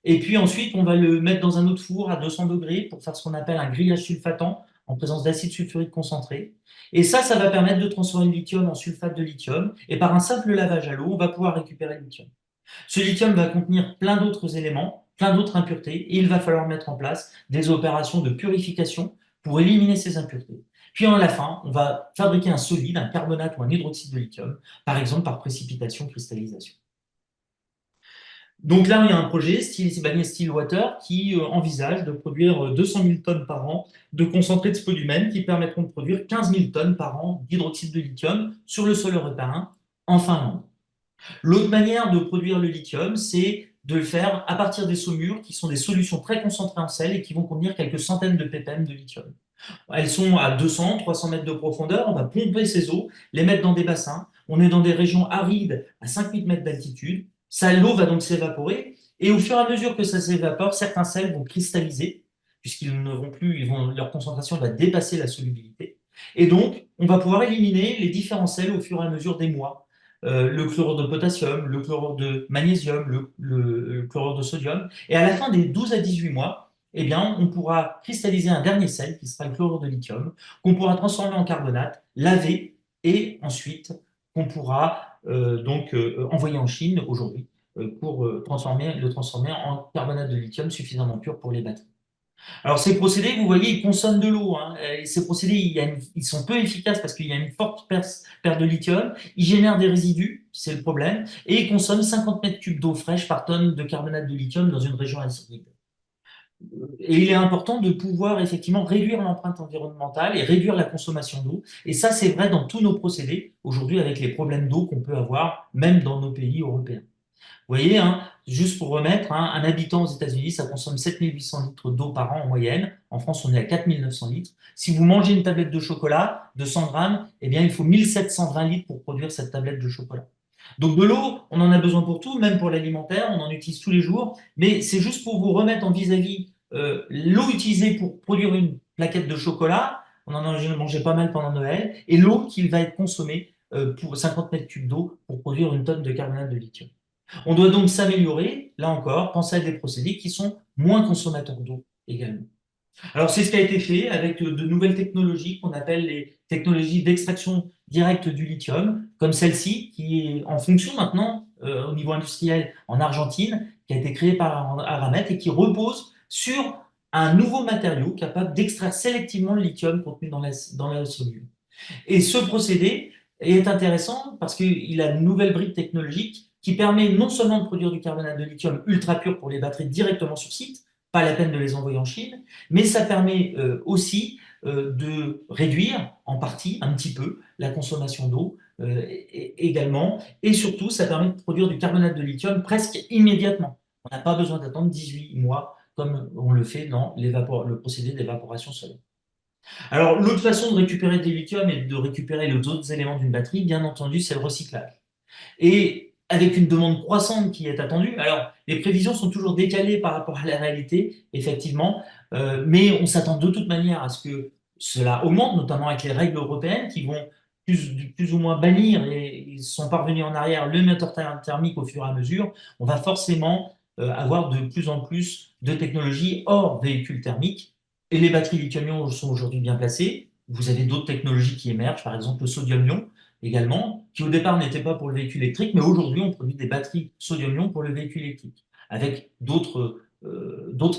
Et puis ensuite, on va le mettre dans un autre four à 200 degrés pour faire ce qu'on appelle un grillage sulfatant en présence d'acide sulfurique concentré. Et ça va permettre de transformer le lithium en sulfate de lithium. Et par un simple lavage à l'eau, on va pouvoir récupérer le lithium. Ce lithium va contenir plein d'autres éléments, plein d'autres impuretés, et il va falloir mettre en place des opérations de purification pour éliminer ces impuretés. Puis à la fin, on va fabriquer un solide, un carbonate ou un hydroxyde de lithium, par exemple par précipitation, cristallisation. Donc là, il y a un projet, Sibanye Stillwater, qui envisage de produire 200 000 tonnes par an de concentré de spodumène qui permettront de produire 15 000 tonnes par an d'hydroxyde de lithium sur le sol européen en Finlande. L'autre manière de produire le lithium, c'est de le faire à partir des saumures, qui sont des solutions très concentrées en sel et qui vont contenir quelques centaines de ppm de lithium. Elles sont à 200, 300 mètres de profondeur, on va pomper ces eaux, les mettre dans des bassins. On est dans des régions arides à 5000 mètres d'altitude. L'eau va donc s'évaporer, et au fur et à mesure que ça s'évapore, certains sels vont cristalliser, puisqu'ils ne vont plus, leur concentration va dépasser la solubilité. Et donc, on va pouvoir éliminer les différents sels au fur et à mesure des mois. Le chlorure de potassium, le chlorure de magnésium, le chlorure de sodium. Et à la fin des 12 à 18 mois, eh bien, on pourra cristalliser un dernier sel, qui sera le chlorure de lithium, qu'on pourra transformer en carbonate, laver, et ensuite qu'on pourra envoyer en Chine aujourd'hui pour le transformer en carbonate de lithium suffisamment pur pour les batteries. Alors ces procédés, vous voyez, ils consomment de l'eau, hein. Et ces procédés, ils sont peu efficaces parce qu'il y a une forte perte de lithium, ils génèrent des résidus, c'est le problème, et ils consomment 50 mètres cubes d'eau fraîche par tonne de carbonate de lithium dans une région acide. Et il est important de pouvoir effectivement réduire l'empreinte environnementale et réduire la consommation d'eau. Et ça, c'est vrai dans tous nos procédés, aujourd'hui, avec les problèmes d'eau qu'on peut avoir, même dans nos pays européens. Vous voyez, hein, juste pour remettre, hein, un habitant aux États-Unis, ça consomme 7800 litres d'eau par an en moyenne. En France, on est à 4900 litres. Si vous mangez une tablette de chocolat de 100 grammes, eh bien, il faut 1720 litres pour produire cette tablette de chocolat. Donc de l'eau, on en a besoin pour tout, même pour l'alimentaire, on en utilise tous les jours, mais c'est juste pour vous remettre en vis-à-vis l'eau utilisée pour produire une plaquette de chocolat, on en a mangé pas mal pendant Noël, et l'eau qui va être consommée pour 50 mètres cubes d'eau pour produire une tonne de carbonate de lithium. On doit donc s'améliorer, là encore, penser à des procédés qui sont moins consommateurs d'eau également. Alors, c'est ce qui a été fait avec de nouvelles technologies qu'on appelle les technologies d'extraction directe du lithium, comme celle-ci, qui est en fonction maintenant au niveau industriel en Argentine, qui a été créée par Aramet et qui repose sur un nouveau matériau capable d'extraire sélectivement le lithium contenu dans la solule. Et ce procédé est intéressant parce qu'il a une nouvelle brique technologique qui permet non seulement de produire du carbonate de lithium ultra pur pour les batteries directement sur site, pas la peine de les envoyer en Chine, mais ça permet aussi de réduire en partie, un petit peu, la consommation d'eau également, et surtout ça permet de produire du carbonate de lithium presque immédiatement. On n'a pas besoin d'attendre 18 mois comme on le fait dans le procédé d'évaporation solaire. Alors, l'autre façon de récupérer des lithium et de récupérer les autres éléments d'une batterie, bien entendu, c'est le recyclage. Et avec une demande croissante qui est attendue, alors les prévisions sont toujours décalées par rapport à la réalité, effectivement, mais on s'attend de toute manière à ce que cela augmente, notamment avec les règles européennes qui vont plus ou moins bannir, et ils sont parvenus en arrière, le moteur thermique au fur et à mesure. On va forcément avoir de plus en plus de technologies hors véhicules thermiques, et les batteries lithium-ion sont aujourd'hui bien placées. Vous avez d'autres technologies qui émergent, par exemple le sodium-ion également, qui au départ n'était pas pour le véhicule électrique, mais aujourd'hui on produit des batteries sodium-ion pour le véhicule électrique, avec d'autres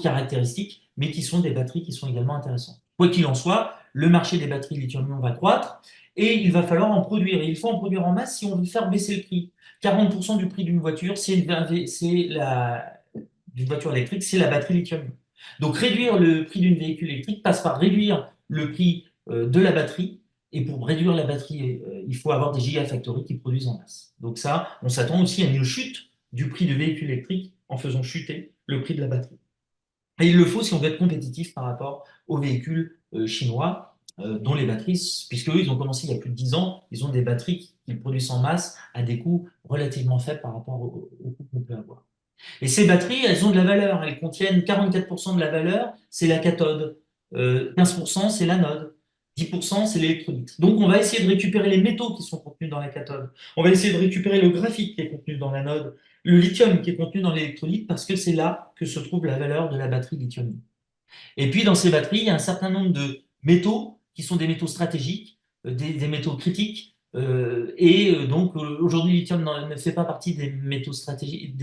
caractéristiques, mais qui sont des batteries qui sont également intéressantes. Quoi qu'il en soit, le marché des batteries lithium-ion va croître, et il va falloir en produire. Et il faut en produire en masse si on veut faire baisser le prix. 40% du prix d'une voiture, c'est d'une voiture électrique, c'est la batterie lithium. Donc réduire le prix d'une véhicule électrique passe par réduire le prix de la batterie. Et pour réduire la batterie, il faut avoir des gigafactories qui produisent en masse. Donc ça, on s'attend aussi à une chute du prix du véhicule électrique en faisant chuter le prix de la batterie. Et il le faut si on veut être compétitif par rapport aux véhicules chinois, dont les batteries, puisque eux, ils ont commencé il y a plus de 10 ans, ils ont des batteries qu'ils produisent en masse à des coûts relativement faibles par rapport aux coûts qu'on peut avoir. Et ces batteries, elles ont de la valeur. Elles contiennent 44% de la valeur, c'est la cathode. 15%, c'est l'anode. 10%, c'est l'électrolyte. Donc, on va essayer de récupérer les métaux qui sont contenus dans la cathode. On va essayer de récupérer le graphite qui est contenu dans l'anode, le lithium qui est contenu dans l'électrolyte, parce que c'est là que se trouve la valeur de la batterie lithium. Et puis, dans ces batteries, il y a un certain nombre de métaux qui sont des métaux stratégiques, des métaux critiques. Donc, aujourd'hui, le lithium ne fait pas partie des métaux stratégiques,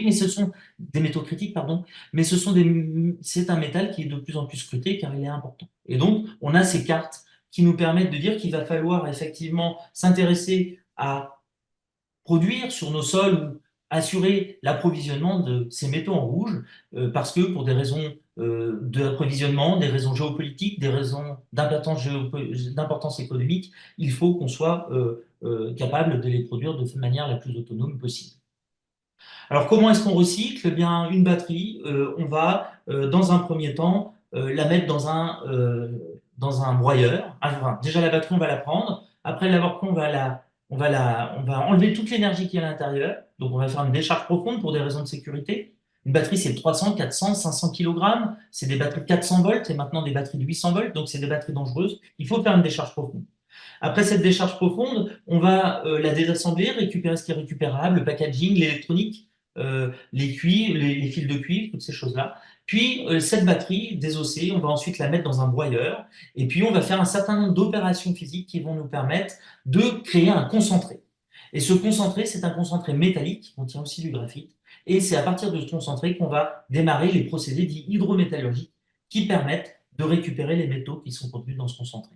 mais ce sont des métaux critiques, pardon, mais c'est un métal qui est de plus en plus scruté car il est important. Et donc, on a ces cartes qui nous permettent de dire qu'il va falloir effectivement s'intéresser à produire sur nos sols ou assurer l'approvisionnement de ces métaux en rouge, parce que pour des raisons d'approvisionnement, des raisons géopolitiques, des raisons d'importance économique, il faut qu'on soit capable de les produire de manière la plus autonome possible. Alors, comment est-ce qu'on recycle? Eh bien, une batterie, on va, dans un premier temps, la mettre dans un broyeur. Enfin, déjà, la batterie, on va la prendre. Après l'avoir pris, on va enlever toute l'énergie qui est à l'intérieur. Donc, on va faire une décharge profonde pour des raisons de sécurité. Une batterie, c'est 300, 400, 500 kg. C'est des batteries de 400 volts et maintenant des batteries de 800 volts. Donc, c'est des batteries dangereuses. Il faut faire une décharge profonde. Après cette décharge profonde, on va la désassembler, récupérer ce qui est récupérable, le packaging, l'électronique, les cuivres, les fils de cuivre, toutes ces choses-là. Puis cette batterie désossée, on va ensuite la mettre dans un broyeur et puis on va faire un certain nombre d'opérations physiques qui vont nous permettre de créer un concentré. Et ce concentré, c'est un concentré métallique qui contient aussi du graphite. Et c'est à partir de ce concentré qu'on va démarrer les procédés dits hydrométallurgiques qui permettent de récupérer les métaux qui sont contenus dans ce concentré.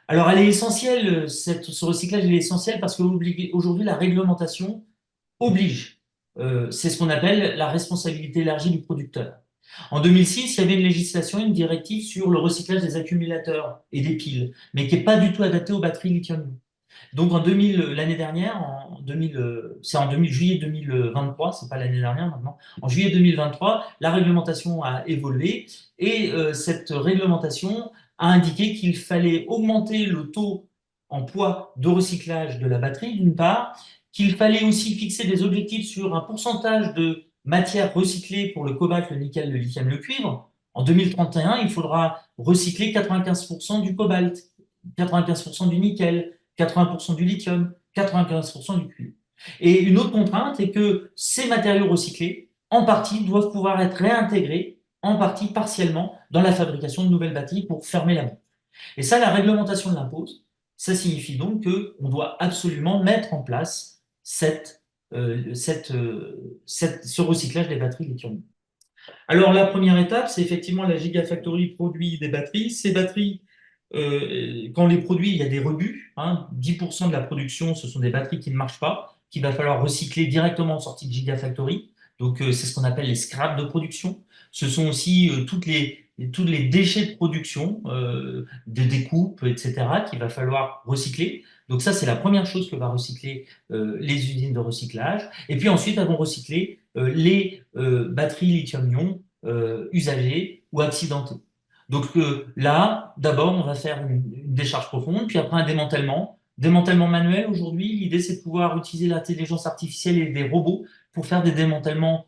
Alors, elle est essentielle, ce recyclage il est essentiel parce qu'aujourd'hui, la réglementation oblige. C'est ce qu'on appelle la responsabilité élargie du producteur. En 2006, il y avait une législation, une directive sur le recyclage des accumulateurs et des piles, mais qui n'est pas du tout adaptée aux batteries lithium. Donc, l'année dernière, c'est en juillet 2023, c'est pas l'année dernière maintenant, en juillet 2023, la réglementation a évolué et cette réglementation a indiqué qu'il fallait augmenter le taux en poids de recyclage de la batterie, d'une part, qu'il fallait aussi fixer des objectifs sur un pourcentage de matière recyclée pour le cobalt, le nickel, le lithium, le cuivre. En 2031, il faudra recycler 95% du cobalt, 95% du nickel, 80% du lithium, 95% du cuivre. Et une autre contrainte est que ces matériaux recyclés, en partie, doivent pouvoir être réintégrés, en partie, partiellement, dans la fabrication de nouvelles batteries pour fermer la boucle. Et ça, la réglementation l'impose. Ça signifie donc qu'on doit absolument mettre en place ce recyclage des batteries lithium. Alors, la première étape, c'est effectivement la Gigafactory produit des batteries. Ces batteries, quand on les produit, il y a des rebuts. 10% de la production, ce sont des batteries qui ne marchent pas, qu'il va falloir recycler directement en sortie de Gigafactory. Donc, c'est ce qu'on appelle les scraps de production. Ce sont aussi tous les déchets de production, de découpes, etc., qu'il va falloir recycler. Donc ça, c'est la première chose que va recycler les usines de recyclage. Et puis ensuite, elles vont recycler les batteries lithium-ion usagées ou accidentées. Donc là, d'abord, on va faire une décharge profonde, puis après un démantèlement. Démantèlement manuel, aujourd'hui, l'idée, c'est de pouvoir utiliser l'intelligence artificielle et des robots pour faire des démantèlements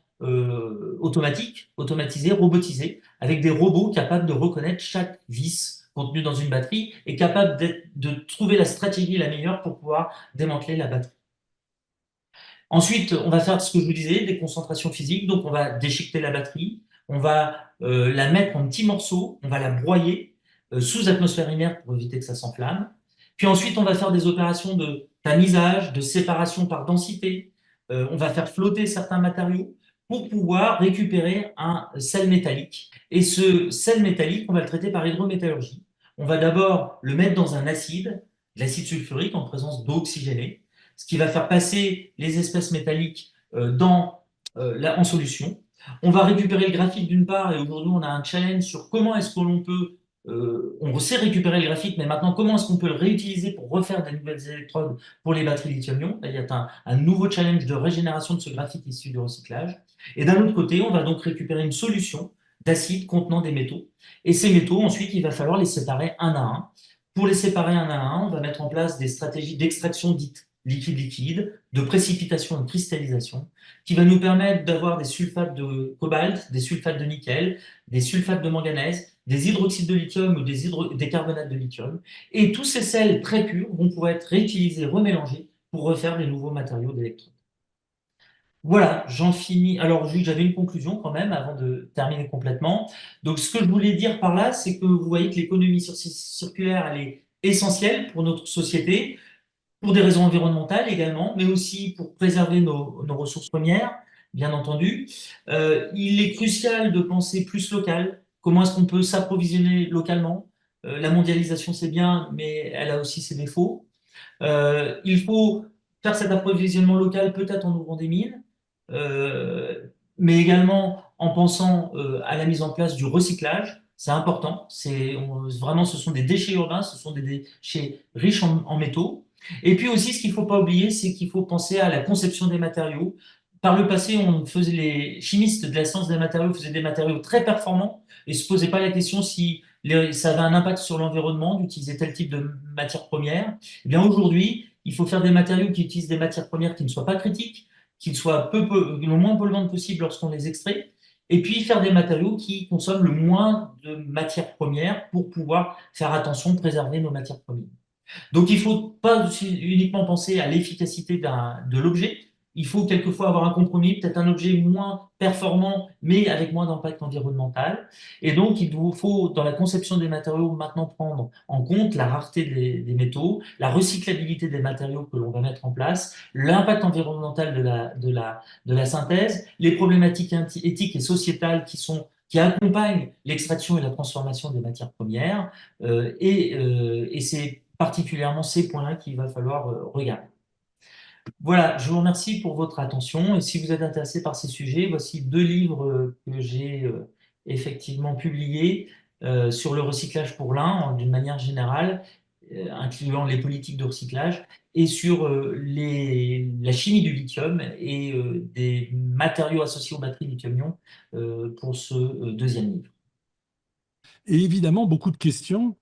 automatiques, automatisés, robotisés, avec des robots capables de reconnaître chaque vis contenue dans une batterie et capables de trouver la stratégie la meilleure pour pouvoir démanteler la batterie. Ensuite, on va faire ce que je vous disais, des concentrations physiques. Donc, on va déchiqueter la batterie, on va la mettre en petits morceaux, on va la broyer sous atmosphère inerte pour éviter que ça s'enflamme. Puis ensuite, on va faire des opérations de tamisage, de séparation par densité. On va faire flotter certains matériaux pour pouvoir récupérer un sel métallique. Et ce sel métallique, on va le traiter par hydrométallurgie. On va d'abord le mettre dans un acide, l'acide sulfurique en présence d'eau oxygénée, ce qui va faire passer les espèces métalliques en solution. On va récupérer le graphite d'une part, et aujourd'hui on a un challenge sur comment est-ce que l'on peut, on sait récupérer le graphite, mais maintenant comment est-ce qu'on peut le réutiliser pour refaire des nouvelles électrodes pour les batteries lithium-ion. Là, il y a un nouveau challenge de régénération de ce graphite issu du recyclage. Et d'un autre côté, on va donc récupérer une solution d'acide contenant des métaux. Et ces métaux, ensuite, il va falloir les séparer un à un. Pour les séparer un à un, on va mettre en place des stratégies d'extraction dites liquide-liquide, de précipitation et de cristallisation, qui va nous permettre d'avoir des sulfates de cobalt, des sulfates de nickel, des sulfates de manganèse, des hydroxydes de lithium ou des carbonates de lithium. Et tous ces sels très purs vont pouvoir être réutilisés, remélangés pour refaire des nouveaux matériaux d'électrode. Voilà, j'en finis. Alors, juste, j'avais une conclusion quand même avant de terminer complètement. Donc, ce que je voulais dire par là, c'est que vous voyez que l'économie circulaire, elle est essentielle pour notre société, pour des raisons environnementales également, mais aussi pour préserver nos ressources premières, bien entendu. Il est crucial de penser plus local. Comment est-ce qu'on peut s'approvisionner localement? La mondialisation, c'est bien, mais elle a aussi ses défauts. Il faut faire cet approvisionnement local peut-être en ouvrant des mines, euh, mais également en pensant à la mise en place du recyclage. C'est important. Vraiment, ce sont des déchets urbains, ce sont des déchets riches en métaux. Et puis aussi, ce qu'il ne faut pas oublier, c'est qu'il faut penser à la conception des matériaux. Par le passé, les chimistes de la science des matériaux faisaient des matériaux très performants et ne se posaient pas la question si ça avait un impact sur l'environnement d'utiliser tel type de matière première. Eh bien aujourd'hui, il faut faire des matériaux qui utilisent des matières premières qui ne soient pas critiques, qui soient le moins polluantes possible lorsqu'on les extrait, et puis faire des matériaux qui consomment le moins de matières premières pour pouvoir faire attention, préserver nos matières premières. Donc il ne faut pas uniquement penser à l'efficacité de l'objet, il faut quelquefois avoir un compromis, peut-être un objet moins performant, mais avec moins d'impact environnemental. Et donc, il vous faut, dans la conception des matériaux, maintenant prendre en compte la rareté des métaux, la recyclabilité des matériaux que l'on va mettre en place, l'impact environnemental de la synthèse, les problématiques éthiques et sociétales qui accompagnent l'extraction et la transformation des matières premières. Et c'est particulièrement ces points-là qu'il va falloir regarder. Voilà, je vous remercie pour votre attention. Et si vous êtes intéressé par ces sujets, voici deux livres que j'ai effectivement publiés sur le recyclage pour l'un, d'une manière générale, incluant les politiques de recyclage, et sur la chimie du lithium et des matériaux associés aux batteries lithium-ion pour ce deuxième livre. Et évidemment, beaucoup de questions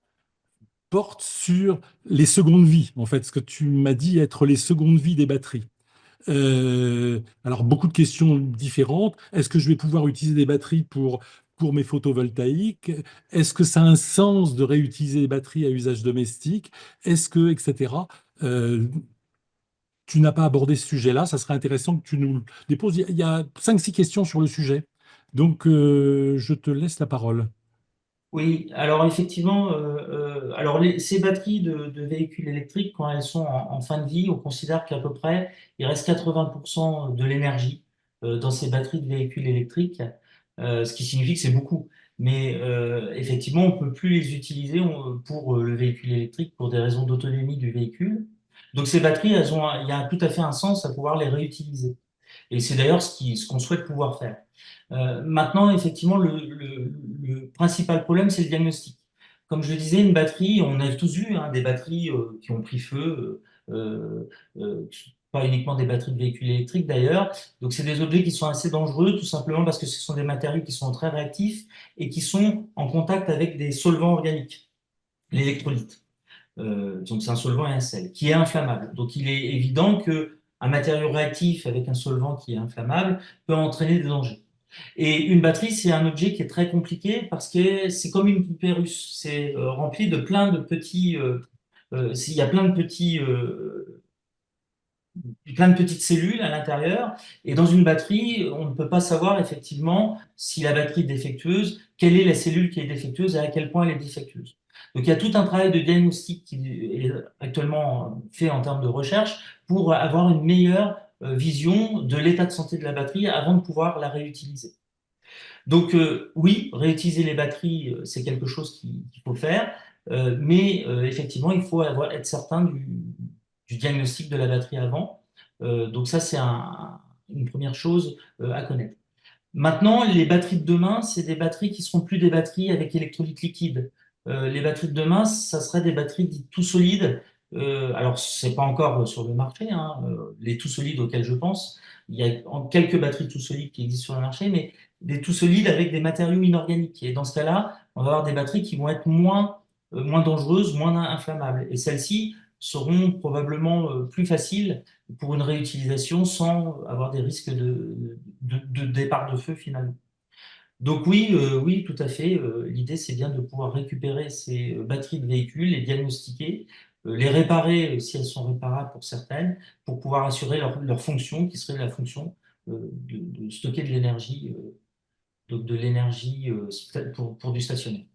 portent sur les secondes vies, en fait, ce que tu m'as dit être les secondes vies des batteries. Alors, beaucoup de questions différentes. Est-ce que je vais pouvoir utiliser des batteries pour mes photovoltaïques? Est-ce que ça a un sens de réutiliser les batteries à usage domestique? Est-ce que, etc. Euh, Tu n'as pas abordé ce sujet-là. Ça serait intéressant que tu nous le déposes. Il y a 5-6 questions sur le sujet. Donc, je te laisse la parole. Oui, alors effectivement, alors ces batteries de véhicules électriques, quand elles sont en fin de vie, on considère qu'à peu près, il reste 80% de l'énergie dans ces batteries de véhicules électriques, ce qui signifie que c'est beaucoup. Mais effectivement, on ne peut plus les utiliser pour le véhicule électrique pour des raisons d'autonomie du véhicule. Donc ces batteries, il y a tout à fait un sens à pouvoir les réutiliser. Et c'est d'ailleurs ce qu'on souhaite pouvoir faire. Maintenant, effectivement, le principal problème, c'est le diagnostic. Comme je le disais, une batterie, on a tous eu hein, des batteries qui ont pris feu, pas uniquement des batteries de véhicules électriques d'ailleurs. Donc, c'est des objets qui sont assez dangereux, tout simplement parce que ce sont des matériaux qui sont très réactifs et qui sont en contact avec des solvants organiques, l'électrolyte. Donc c'est un solvant et un sel, qui est inflammable. Donc il est évident que un matériau réactif avec un solvant qui est inflammable peut entraîner des dangers. Et une batterie, c'est un objet qui est très compliqué parce que c'est comme une poupée russe. C'est rempli de plein de petits. Il y a plein de petites cellules à l'intérieur. Et dans une batterie, on ne peut pas savoir effectivement si la batterie est défectueuse, quelle est la cellule qui est défectueuse et à quel point elle est défectueuse. Donc il y a tout un travail de diagnostic qui est actuellement fait en termes de recherche pour avoir une meilleure vision de l'état de santé de la batterie avant de pouvoir la réutiliser. Donc oui, réutiliser les batteries, c'est quelque chose qu'il faut faire, mais effectivement, il faut être certain du diagnostic de la batterie avant. Donc ça, c'est une première chose à connaître. Maintenant, les batteries de demain, c'est des batteries qui seront plus des batteries avec électrolyte liquide. Les batteries de demain, ça serait des batteries dites tout solides. Alors, c'est pas encore sur le marché, hein, les tout solides auxquels je pense. Il y a quelques batteries tout solides qui existent sur le marché, mais des tout solides avec des matériaux inorganiques. Et dans ce cas-là, on va avoir des batteries qui vont être moins dangereuses, moins inflammables. Et celles-ci seront probablement plus faciles pour une réutilisation sans avoir des risques de départ de feu finalement. Donc oui, oui, tout à fait. L'idée, c'est bien de pouvoir récupérer ces batteries de véhicules, les diagnostiquer, les réparer si elles sont réparables pour certaines, pour pouvoir assurer leur fonction, qui serait la fonction de stocker de l'énergie, donc de l'énergie pour du stationnaire.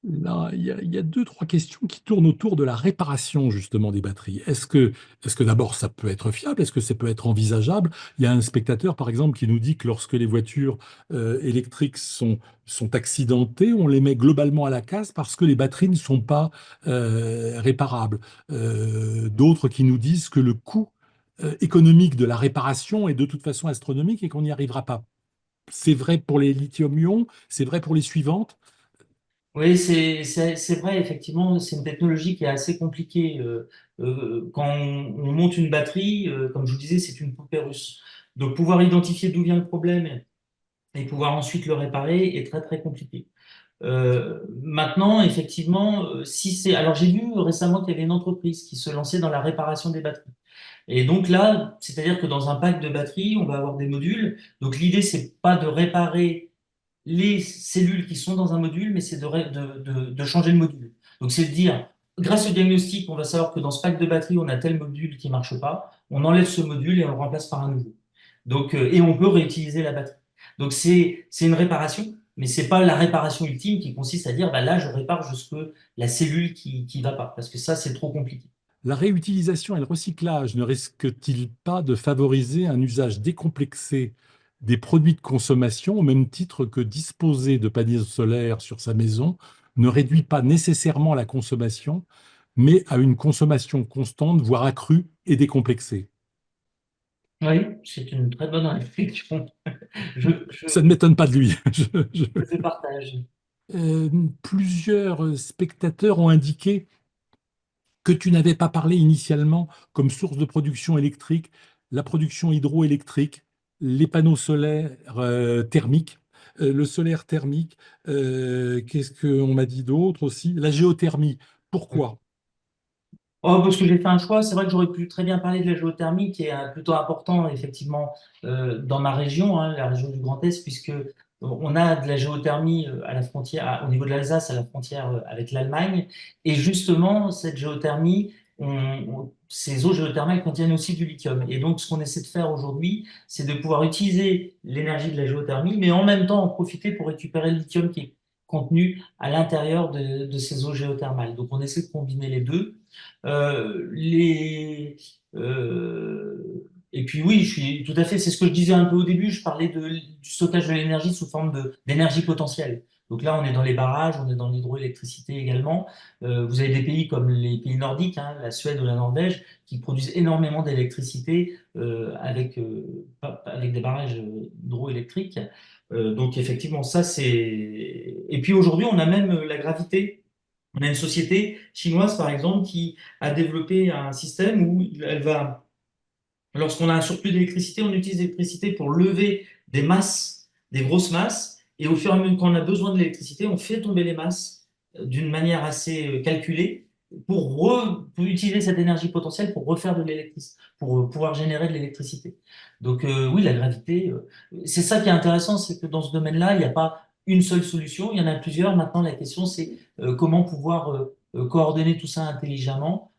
Là, il y a deux, trois questions qui tournent autour de la réparation justement des batteries. Est-ce que d'abord ça peut être fiable? Est-ce que ça peut être envisageable? Il y a un spectateur, par exemple, qui nous dit que lorsque les voitures électriques sont accidentées, on les met globalement à la casse parce que les batteries ne sont pas réparables. D'autres qui nous disent que le coût économique de la réparation est de toute façon astronomique et qu'on n'y arrivera pas. C'est vrai pour les lithium-ion, c'est vrai pour les suivantes. Oui, c'est vrai, effectivement, c'est une technologie qui est assez compliquée. Quand on monte une batterie, comme je vous disais, c'est une poupée russe. Donc, pouvoir identifier d'où vient le problème et pouvoir ensuite le réparer est très, très compliqué. Maintenant, effectivement, si c'est... Alors, j'ai vu récemment qu'il y avait une entreprise qui se lançait dans la réparation des batteries. Et donc là, c'est-à-dire que dans un pack de batteries, on va avoir des modules. Donc, l'idée, c'est pas de réparer les cellules qui sont dans un module, mais c'est de changer le module. Donc, c'est de dire, grâce au diagnostic, on va savoir que dans ce pack de batterie, on a tel module qui ne marche pas. On enlève ce module et on le remplace par un nouveau. Donc, et on peut réutiliser la batterie. Donc, c'est une réparation, mais c'est pas la réparation ultime qui consiste à dire, bah là, je répare jusque la cellule qui va pas, parce que ça, c'est trop compliqué. La réutilisation et le recyclage ne risquent-ils pas de favoriser un usage décomplexé des produits de consommation au même titre que disposer de panneaux solaires sur sa maison ne réduit pas nécessairement la consommation, mais à une consommation constante, voire accrue et décomplexée? Oui, c'est une très bonne réflexion. Je, je, Ça ne m'étonne pas de lui. je partage. Plusieurs spectateurs ont indiqué que tu n'avais pas parlé initialement comme source de production électrique, la production hydroélectrique, les panneaux solaires thermiques, le solaire thermique, qu'est-ce qu'on m'a dit d'autre aussi? La géothermie. Pourquoi? Oh, parce que j'ai fait un choix, c'est vrai que j'aurais pu très bien parler de la géothermie, qui est plutôt important, effectivement, dans ma région, hein, la région du Grand Est, puisque on a de la géothermie à la frontière, au niveau de l'Alsace, à la frontière avec l'Allemagne. Et justement, cette géothermie, ces eaux géothermales contiennent aussi du lithium. Et donc, ce qu'on essaie de faire aujourd'hui, c'est de pouvoir utiliser l'énergie de la géothermie, mais en même temps en profiter pour récupérer le lithium qui est contenu à l'intérieur de ces eaux géothermales. Donc, on essaie de combiner les deux. Euh, les, euh, et puis oui, je suis tout à fait, c'est ce que je disais un peu au début, je parlais du stockage de l'énergie sous forme d'énergie potentielle. Donc là, on est dans les barrages, on est dans l'hydroélectricité également. Vous avez des pays comme les pays nordiques, hein, la Suède ou la Norvège, qui produisent énormément d'électricité avec des barrages hydroélectriques. Donc effectivement, ça c'est... Et puis aujourd'hui, on a même la gravité. On a une société chinoise, par exemple, qui a développé un système où elle va, lorsqu'on a un surplus d'électricité, on utilise l'électricité pour lever des masses, des grosses masses, et au fur et à mesure qu'on a besoin de l'électricité, on fait tomber les masses d'une manière assez calculée pour utiliser cette énergie potentielle pour refaire de l'électricité, pour pouvoir générer de l'électricité. Donc oui, la gravité, c'est ça qui est intéressant, c'est que dans ce domaine-là, il n'y a pas une seule solution, il y en a plusieurs. Maintenant, la question, c'est comment pouvoir coordonner tout ça intelligemment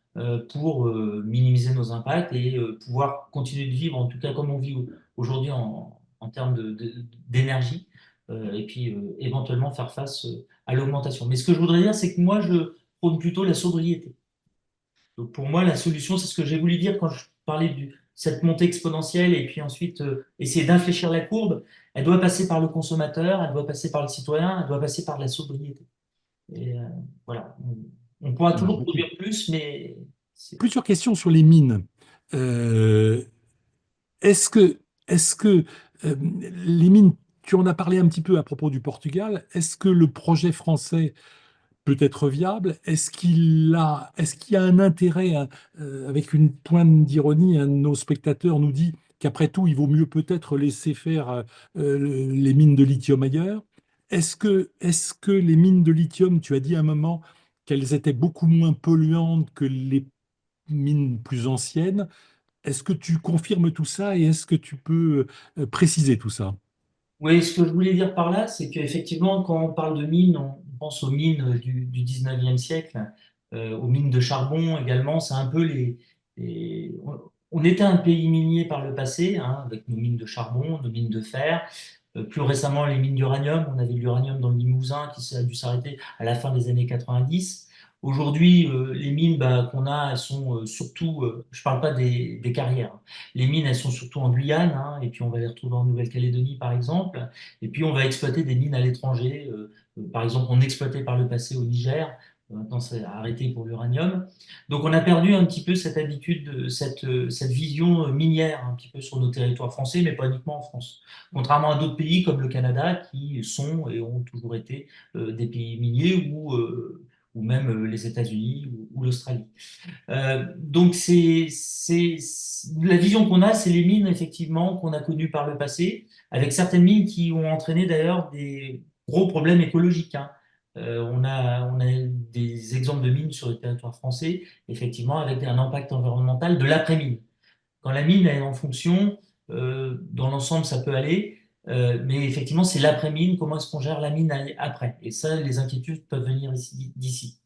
pour minimiser nos impacts et pouvoir continuer de vivre, en tout cas comme on vit aujourd'hui en termes d'énergie, et puis éventuellement faire face à l'augmentation. Mais ce que je voudrais dire, c'est que moi, je prône plutôt la sobriété. Donc pour moi, la solution, c'est ce que j'ai voulu dire quand je parlais de cette montée exponentielle et puis ensuite essayer d'infléchir la courbe. Elle doit passer par le consommateur, elle doit passer par le citoyen, elle doit passer par la sobriété. Et voilà, on pourra Alors, toujours produire plus, mais c'est... plusieurs questions sur les mines. Euh, Est-ce que Les mines, tu en as parlé un petit peu à propos du Portugal. Est-ce que le projet français peut être viable? Est-ce qu'il y a un intérêt, hein, avec une pointe d'ironie, un de nos spectateurs nous dit qu'après tout, il vaut mieux peut-être laisser faire les mines de lithium ailleurs. Est-ce que les mines de lithium, tu as dit à un moment qu'elles étaient beaucoup moins polluantes que les mines plus anciennes? Est-ce que tu confirmes tout ça et est-ce que tu peux préciser tout ça? Oui, ce que je voulais dire par là, c'est qu'effectivement, quand on parle de mines, on pense aux mines du 19e siècle, aux mines de charbon également. C'est un peu on était un pays minier par le passé, hein, avec nos mines de charbon, nos mines de fer. Plus récemment, les mines d'uranium. On avait de l'uranium dans le Limousin qui a dû s'arrêter à la fin des années 90. Aujourd'hui, les mines bah, qu'on a, elles sont surtout, je ne parle pas des carrières, hein. Les mines, elles sont surtout en Guyane, hein, et puis on va les retrouver en Nouvelle-Calédonie, par exemple. Et puis on va exploiter des mines à l'étranger. Par exemple, on exploitait par le passé au Niger. Maintenant, c'est arrêté pour l'uranium. Donc on a perdu un petit peu cette habitude, cette vision minière un petit peu sur nos territoires français, mais pas uniquement en France. Contrairement à d'autres pays comme le Canada, qui sont et ont toujours été des pays miniers, ou même les États-Unis ou l'Australie. Donc, la vision qu'on a, c'est les mines, effectivement, qu'on a connues par le passé, avec certaines mines qui ont entraîné d'ailleurs des gros problèmes écologiques, hein. On a des exemples de mines sur le territoire français, effectivement, avec un impact environnemental de l'après-mine. Quand la mine est en fonction, dans l'ensemble, ça peut aller, mais effectivement, c'est l'après-mine, comment est-ce qu'on gère la mine après? Et ça, les inquiétudes peuvent venir d'ici.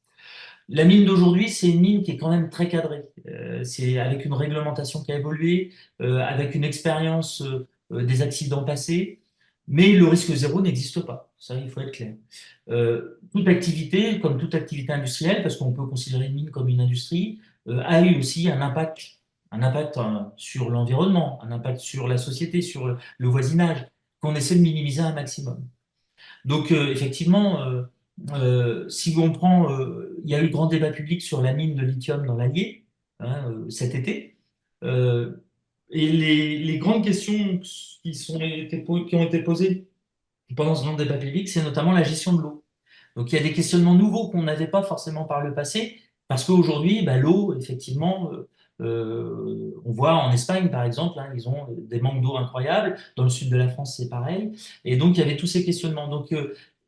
La mine d'aujourd'hui, c'est une mine qui est quand même très cadrée. C'est avec une réglementation qui a évolué, avec une expérience des accidents passés, mais le risque zéro n'existe pas. Ça, il faut être clair. Toute activité, comme toute activité industrielle, parce qu'on peut considérer une mine comme une industrie, a eu aussi un impact sur l'environnement, un impact sur la société, sur le voisinage, qu'on essaie de minimiser un maximum. Donc, effectivement, si on prend, il y a eu le grand débat public sur la mine de lithium dans l'Allier, hein, cet été. Euh, et les grandes questions qui ont été posées pendant ce grand débat public, c'est notamment la gestion de l'eau. Donc, il y a des questionnements nouveaux qu'on n'avait pas forcément par le passé, parce qu'aujourd'hui, bah, l'eau, effectivement, on voit en Espagne, par exemple, hein, ils ont des manques d'eau incroyables. Dans le sud de la France, c'est pareil. Et donc, il y avait tous ces questionnements. Donc,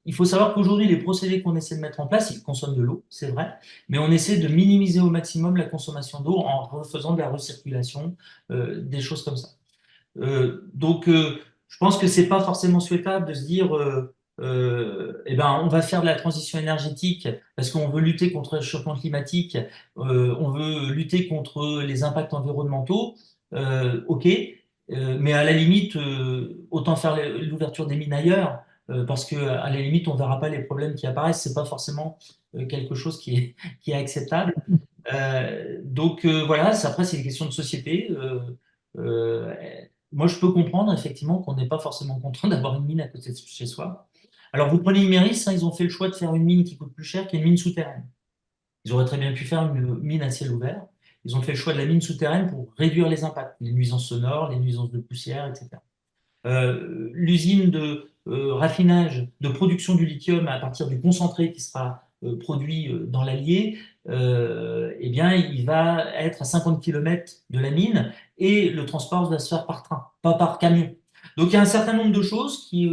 il faut savoir qu'aujourd'hui, les procédés qu'on essaie de mettre en place, ils consomment de l'eau, c'est vrai, mais on essaie de minimiser au maximum la consommation d'eau en refaisant de la recirculation, des choses comme ça. Donc, je pense que c'est pas forcément souhaitable de se dire, eh ben, on va faire de la transition énergétique parce qu'on veut lutter contre le réchauffement climatique, on veut lutter contre les impacts environnementaux. Ok, mais à la limite, autant faire l'ouverture des mines ailleurs, parce que à la limite, on verra pas les problèmes qui apparaissent. C'est pas forcément quelque chose qui est acceptable. Donc voilà, après c'est une question de société. Euh, Moi, je peux comprendre effectivement qu'on n'est pas forcément content d'avoir une mine à côté de chez soi. Alors, vous prenez Imerys, hein, ils ont fait le choix de faire une mine qui coûte plus cher, qui est une mine souterraine. Ils auraient très bien pu faire une mine à ciel ouvert. Ils ont fait le choix de la mine souterraine pour réduire les impacts, les nuisances sonores, les nuisances de poussière, etc. L'usine de raffinage, de production du lithium à partir du concentré qui sera produit dans l'Allier, eh bien, il va être à 50 km de la mine et le transport va se faire par train, pas par camion. Donc, il y a un certain nombre de choses qui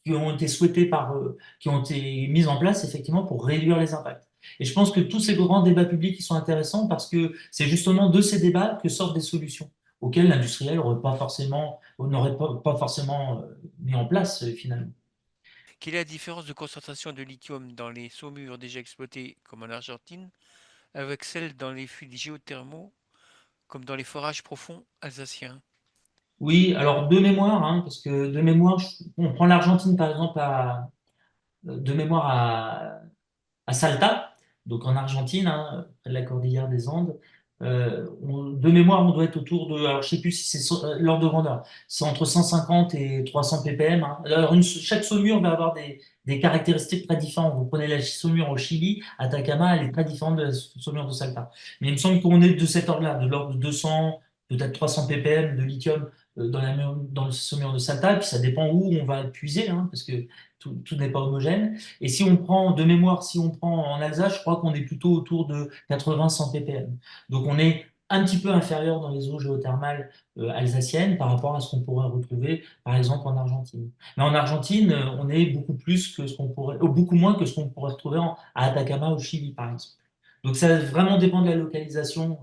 ont été souhaitées qui ont été mises en place effectivement pour réduire les impacts. Et je pense que tous ces grands débats publics qui sont intéressants parce que c'est justement de ces débats que sortent des solutions auxquelles l'industriel n'aurait pas forcément mis en place finalement. Quelle est la différence de concentration de lithium dans les saumures déjà exploitées, comme en Argentine, avec celle dans les fluides géothermaux, comme dans les forages profonds alsaciens? Oui, alors de mémoire, hein, parce que de mémoire, on prend l'Argentine par exemple de mémoire à Salta, donc en Argentine, hein, près de la cordillère des Andes. De mémoire, on doit être autour de, alors je sais plus si c'est l'ordre de grandeur, c'est entre 150 et 300 ppm, hein. Alors chaque saumure va avoir des caractéristiques très différentes. Vous prenez la saumure au Chili, Atacama, elle est très différente de la saumure de Salta. Mais il me semble qu'on est de cet ordre-là, de l'ordre de 200, peut-être 300 ppm de lithium dans le saumur de Salta, puis ça dépend où on va puiser, hein, parce que tout n'est pas homogène. Et si on prend, de mémoire, si on prend en Alsace, je crois qu'on est plutôt autour de 80-100 ppm. Donc on est un petit peu inférieur dans les eaux géothermales alsaciennes par rapport à ce qu'on pourrait retrouver, par exemple, en Argentine. Mais en Argentine, on est beaucoup plus que ce qu'on pourrait, beaucoup moins que ce qu'on pourrait retrouver à Atacama au Chili, par exemple. Donc ça vraiment dépend de la localisation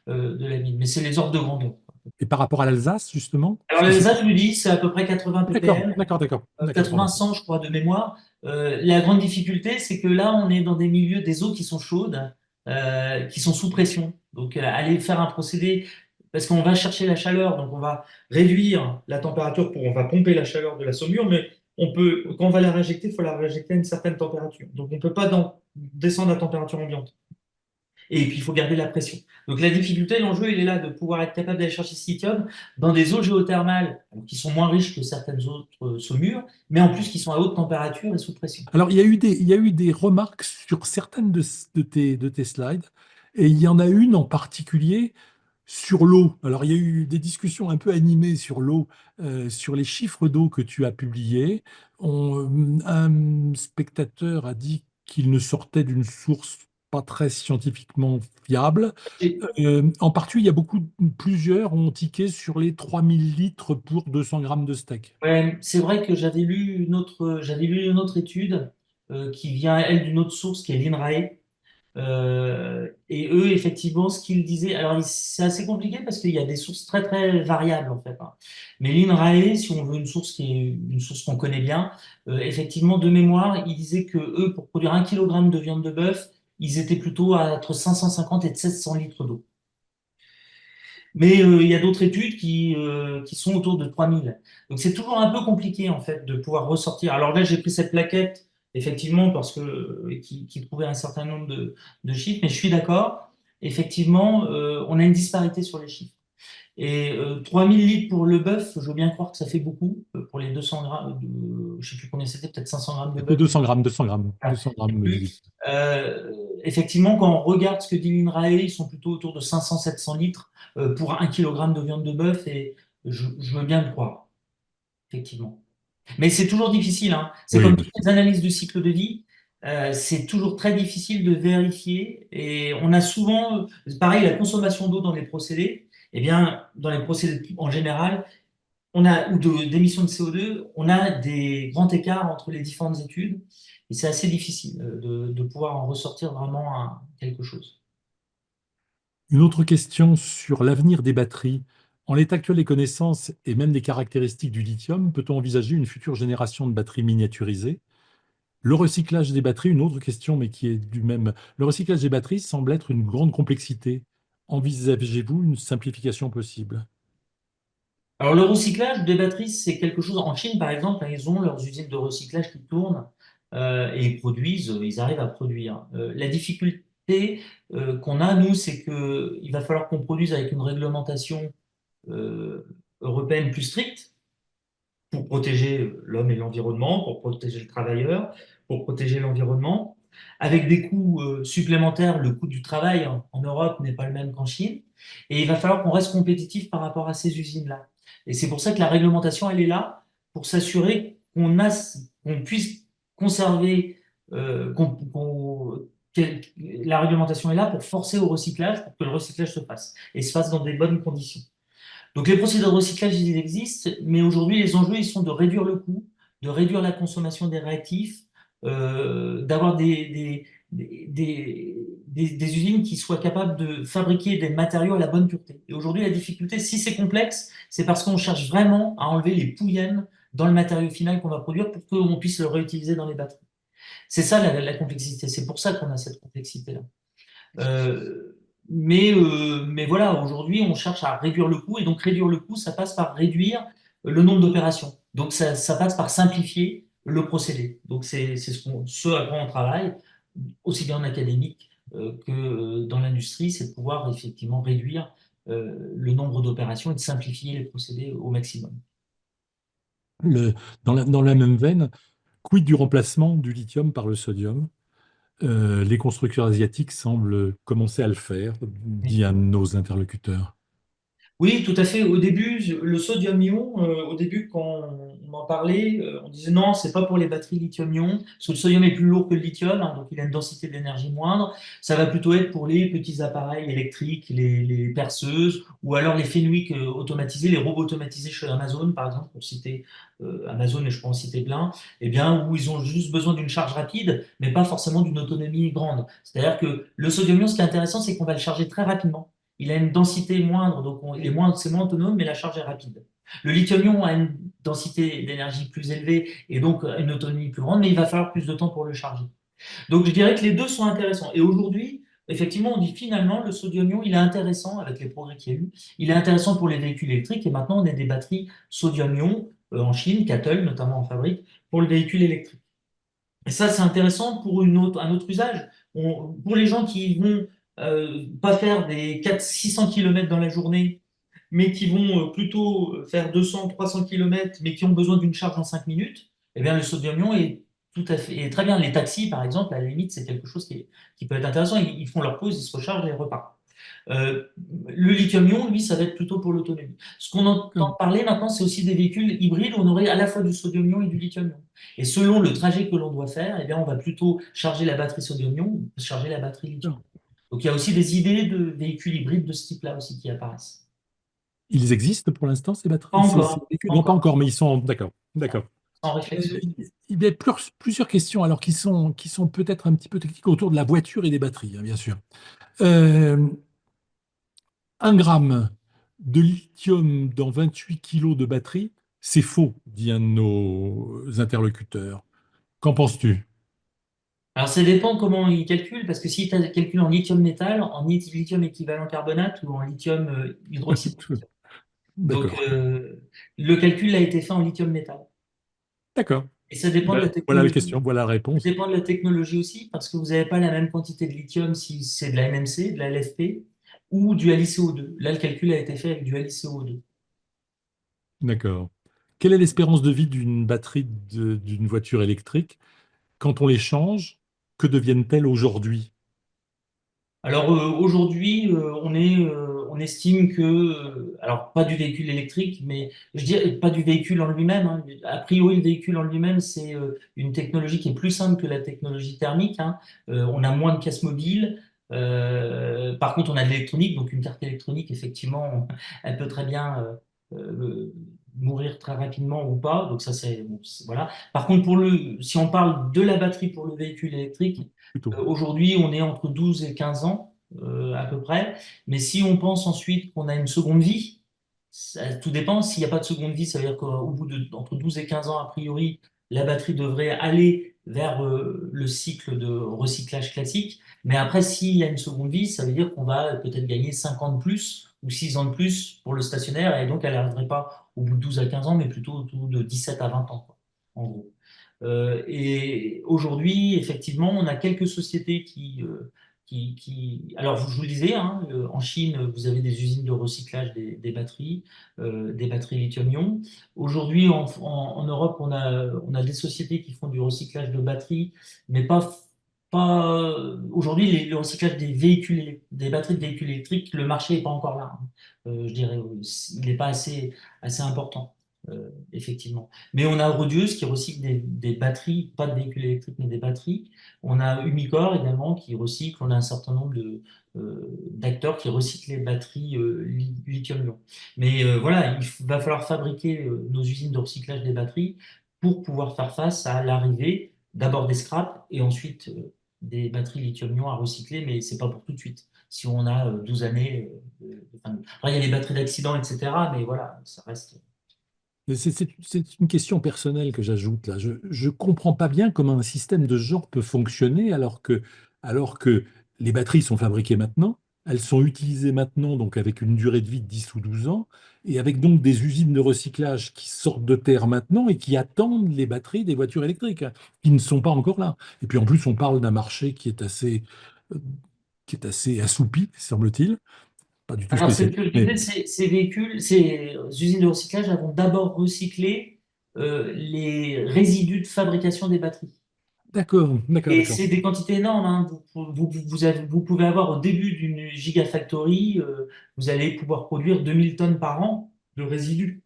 de la mine. Mais c'est les ordres de grandeur. Et par rapport à l'Alsace, justement, Alors parce que c'est... l'Alsace, je vous dis, c'est à peu près 80 D'accord, ppm, d'accord, d'accord, d'accord, pardon. 80-100, je crois, de mémoire. La grande difficulté, c'est que là, on est dans des milieux, des eaux qui sont chaudes, qui sont sous pression. Donc, aller faire un procédé, parce qu'on va chercher la chaleur, donc on va réduire la température on va pomper la chaleur de la saumure, mais quand on va la réinjecter, il faut la réinjecter à une certaine température. Donc, on ne peut pas descendre à température ambiante. Et puis, il faut garder la pression. Donc, la difficulté, l'enjeu, il est là de pouvoir être capable d'aller chercher ce lithium dans des eaux géothermales qui sont moins riches que certaines autres saumures, mais en plus qui sont à haute température et sous pression. Alors, il y a eu des remarques sur certaines de tes slides, et il y en a une en particulier sur l'eau. Alors, il y a eu des discussions un peu animées sur l'eau, sur les chiffres d'eau que tu as publiés. Un spectateur a dit qu'il ne sortait d'une source pas très scientifiquement fiable. Et, En particulier, il y a plusieurs ont tiqué sur les 3000 litres pour 200 grammes de steak. ouais, c'est vrai que j'avais lu une autre étude qui vient, elle, d'une autre source qui est l'INRAE. Et eux, effectivement, ce qu'ils disaient, alors c'est assez compliqué parce qu'il y a des sources très très variables en fait, hein. Mais l'INRAE, si on veut une source qui est une source qu'on connaît bien, effectivement, de mémoire, ils disaient que eux, pour produire 1 kg de viande de bœuf, ils étaient plutôt à entre 550 et 700 litres d'eau. Mais il y a d'autres études qui sont autour de 3000. Donc c'est toujours un peu compliqué en fait de pouvoir ressortir. Alors là, j'ai pris cette plaquette effectivement parce que qui trouvait un certain nombre de chiffres, mais je suis d'accord. Effectivement, on a une disparité sur les chiffres. Et 3000 litres pour le bœuf, je veux bien croire que ça fait beaucoup pour les 200 grammes je sais plus combien c'était, peut-être 500 grammes de C'était bœuf. 200 grammes, 200 grammes, Ah, 200 et grammes de litres. plus. Effectivement, quand on regarde ce que dit l'INRAE, ils sont plutôt autour de 500-700 litres pour 1 kg de viande de bœuf, et je veux bien le croire, effectivement. Mais c'est toujours difficile, hein. C'est Oui, comme bien toutes sûr. les analyses de cycle de vie, c'est toujours très difficile de vérifier. Et on a souvent, pareil, la consommation d'eau dans les procédés. Eh bien, dans les procédés en général, ou d'émissions de CO2, on a des grands écarts entre les différentes études. Et c'est assez difficile de pouvoir en ressortir vraiment quelque chose. Une autre question sur l'avenir des batteries. En l'état actuel des connaissances et même des caractéristiques du lithium, peut-on envisager une future génération de batteries miniaturisées? Le recyclage des batteries, une autre question, mais qui est du même. Le recyclage des batteries semble être une grande complexité. Envisagez-vous une simplification possible? Alors, le recyclage des batteries, c'est quelque chose. En Chine, par exemple, ils ont leurs usines de recyclage qui tournent et ils produisent, ils arrivent à produire. La difficulté qu'on a, nous, c'est qu'il va falloir qu'on produise avec une réglementation euh, européenne plus stricte pour protéger l'homme et l'environnement, pour protéger le travailleur, pour protéger l'environnement, avec des coûts supplémentaires. Le coût du travail en Europe n'est pas le même qu'en Chine, et il va falloir qu'on reste compétitif par rapport à ces usines-là. Et c'est pour ça que la réglementation, elle est là, pour s'assurer qu'on puisse conserver, la réglementation est là pour forcer au recyclage, pour que le recyclage se fasse, et se fasse dans des bonnes conditions. Donc les procédés de recyclage, ils existent, mais aujourd'hui, les enjeux, ils sont de réduire le coût, de réduire la consommation des réactifs, d'avoir des usines qui soient capables de fabriquer des matériaux à la bonne pureté. Et aujourd'hui, la difficulté, si c'est complexe, c'est parce qu'on cherche vraiment à enlever les pouillèmes dans le matériau final qu'on va produire pour qu'on puisse le réutiliser dans les batteries. C'est ça la complexité, c'est pour ça qu'on a cette complexité-là. Mais voilà, aujourd'hui, on cherche à réduire le coût, et donc réduire le coût, ça passe par réduire le nombre d'opérations. Donc ça passe par simplifier le procédé. Donc c'est ce à quoi on travaille, aussi bien en académique que dans l'industrie, c'est de pouvoir effectivement réduire le nombre d'opérations et de simplifier les procédés au maximum. Le- dans la même veine, quid du remplacement du lithium par le sodium? Les constructeurs asiatiques semblent commencer à le faire, dit un de nos interlocuteurs. Oui, tout à fait. Au début, le sodium-ion, au début, quand on en parlait, on disait non, c'est pas pour les batteries lithium-ion, parce que le sodium est plus lourd que le lithium, hein, donc il a une densité d'énergie moindre. Ça va plutôt être pour les petits appareils électriques, les perceuses, ou alors les Fenwick automatisés, les robots automatisés chez Amazon, par exemple, pour citer Amazon, et je peux en citer plein, eh bien, où ils ont juste besoin d'une charge rapide, mais pas forcément d'une autonomie grande. C'est-à-dire que le sodium-ion, ce qui est intéressant, c'est qu'on va le charger très rapidement. Il a une densité moindre, donc c'est moins autonome, mais la charge est rapide. Le lithium-ion a une densité d'énergie plus élevée et donc une autonomie plus grande, mais il va falloir plus de temps pour le charger. Donc je dirais que les deux sont intéressants. Et aujourd'hui, effectivement, on dit finalement le sodium-ion, il est intéressant avec les progrès qu'il y a eu. Il est intéressant pour les véhicules électriques et maintenant on a des batteries sodium-ion en Chine, Cattle notamment en fabrique, pour le véhicule électrique. Et ça, c'est intéressant pour un autre usage. Pour les gens qui vont pas faire des 400-600 km dans la journée, mais qui vont plutôt faire 200-300 km, mais qui ont besoin d'une charge en 5 minutes, eh bien, le sodium-ion est tout à fait est très bien. Les taxis, par exemple, à la limite, c'est quelque chose qui peut être intéressant. Ils font leur pause, ils se rechargent et ils repartent. Euh, le lithium-ion, lui, ça va être plutôt pour l'autonomie. Ce qu'on entend parler maintenant, c'est aussi des véhicules hybrides où on aurait à la fois du sodium-ion et du lithium-ion. Et selon le trajet que l'on doit faire, eh bien, on va plutôt charger la batterie sodium-ion ou charger la batterie lithium. Donc il y a aussi des idées de véhicules hybrides de ce type-là aussi qui apparaissent. Ils existent pour l'instant, ces Pas batteries, ces encore, véhicules? pas Non, pas encore, encore, mais ils sont. D'accord, d'accord. en réflexion. Il y a plusieurs questions, alors qui sont peut-être un petit peu techniques autour de la voiture et des batteries, hein, bien sûr. Euh, 1 gramme de lithium dans 28 kilos de batterie, c'est faux, dit un de nos interlocuteurs. Qu'en penses-tu? Alors ça dépend comment ils calculent, parce que si tu calcules en lithium métal, en lithium équivalent carbonate ou en lithium hydroxyde. Donc D'accord, le calcul a été fait en lithium métal. d'accord. Et ça dépend de Ben, la voilà la technologie. question, voilà la Ça réponse. dépend de la technologie aussi, parce que vous n'avez pas la même quantité de lithium si c'est de la NMC, de la LFP ou du LiCO2. Là, le calcul a été fait avec du LiCO2. D'accord. Quelle est l'espérance de vie d'une batterie d'une voiture électrique? Quand on les change, que deviennent-elles aujourd'hui? Alors aujourd'hui, on estime que, alors pas du véhicule électrique, mais je dirais pas du véhicule en lui-même, hein. A priori, le véhicule en lui-même, c'est une technologie qui est plus simple que la technologie thermique, hein. On a moins de pièces mobiles. Par contre, on a de l'électronique, donc une carte électronique, effectivement, elle peut très bien mourir très rapidement ou pas. Donc ça, bon, voilà. Par contre, si on parle de la batterie pour le véhicule électrique, Plutôt. aujourd'hui, on est entre 12 et 15 ans à peu près. Mais si on pense ensuite qu'on a une seconde vie, tout dépend. S'il n'y a pas de seconde vie, ça veut dire qu'au bout entre 12 et 15 ans, a priori, la batterie devrait aller vers le cycle de recyclage classique. Mais après, s'il y a une seconde vie, ça veut dire qu'on va peut-être gagner 5 ans de plus ou 6 ans de plus pour le stationnaire. Et donc, elle n'arriverait pas au bout de 12 à 15 ans, mais plutôt autour de 17 à 20 ans, quoi, en gros. Et aujourd'hui, effectivement, on a quelques sociétés alors, je vous le disais, hein, en Chine, vous avez des usines de recyclage des batteries lithium-ion. Aujourd'hui, en Europe, on a des sociétés qui font du recyclage de batteries, mais pas. Aujourd'hui, le recyclage des des batteries de véhicules électriques, le marché n'est pas encore là, hein. Je dirais, il n'est pas assez important, effectivement. Mais on a Rodius qui recycle des batteries, pas de véhicules électriques, mais des batteries. On a Umicore également qui recycle. On a un certain nombre d'acteurs qui recyclent les batteries lithium-ion. Mais voilà, va falloir fabriquer nos usines de recyclage des batteries pour pouvoir faire face à l'arrivée d'abord des scraps et ensuite des batteries lithium-ion à recycler, mais c'est pas pour tout de suite. Si on a 12 années de fin de vie. Après, il y a les batteries d'accident, etc. Mais voilà, ça reste. C'est une question personnelle que j'ajoute là. Je comprends pas bien comment un système de ce genre peut fonctionner alors que les batteries sont fabriquées maintenant, elles sont utilisées maintenant, donc avec une durée de vie de 10 ou 12 ans, et avec donc des usines de recyclage qui sortent de terre maintenant et qui attendent les batteries des voitures électriques, hein, qui ne sont pas encore là. Et puis en plus, on parle d'un marché euh, qui est assez assoupi, semble-t-il, pas du tout Alors, c'est ce spécialisé, que je mais disais, ces véhicules, ces usines de recyclage elles vont d'abord recycler les résidus de fabrication des batteries. D'accord, d'accord, Et d'accord. c'est des quantités énormes, hein. Vous pouvez avoir au début d'une gigafactory, vous allez pouvoir produire 2000 tonnes par an de résidus.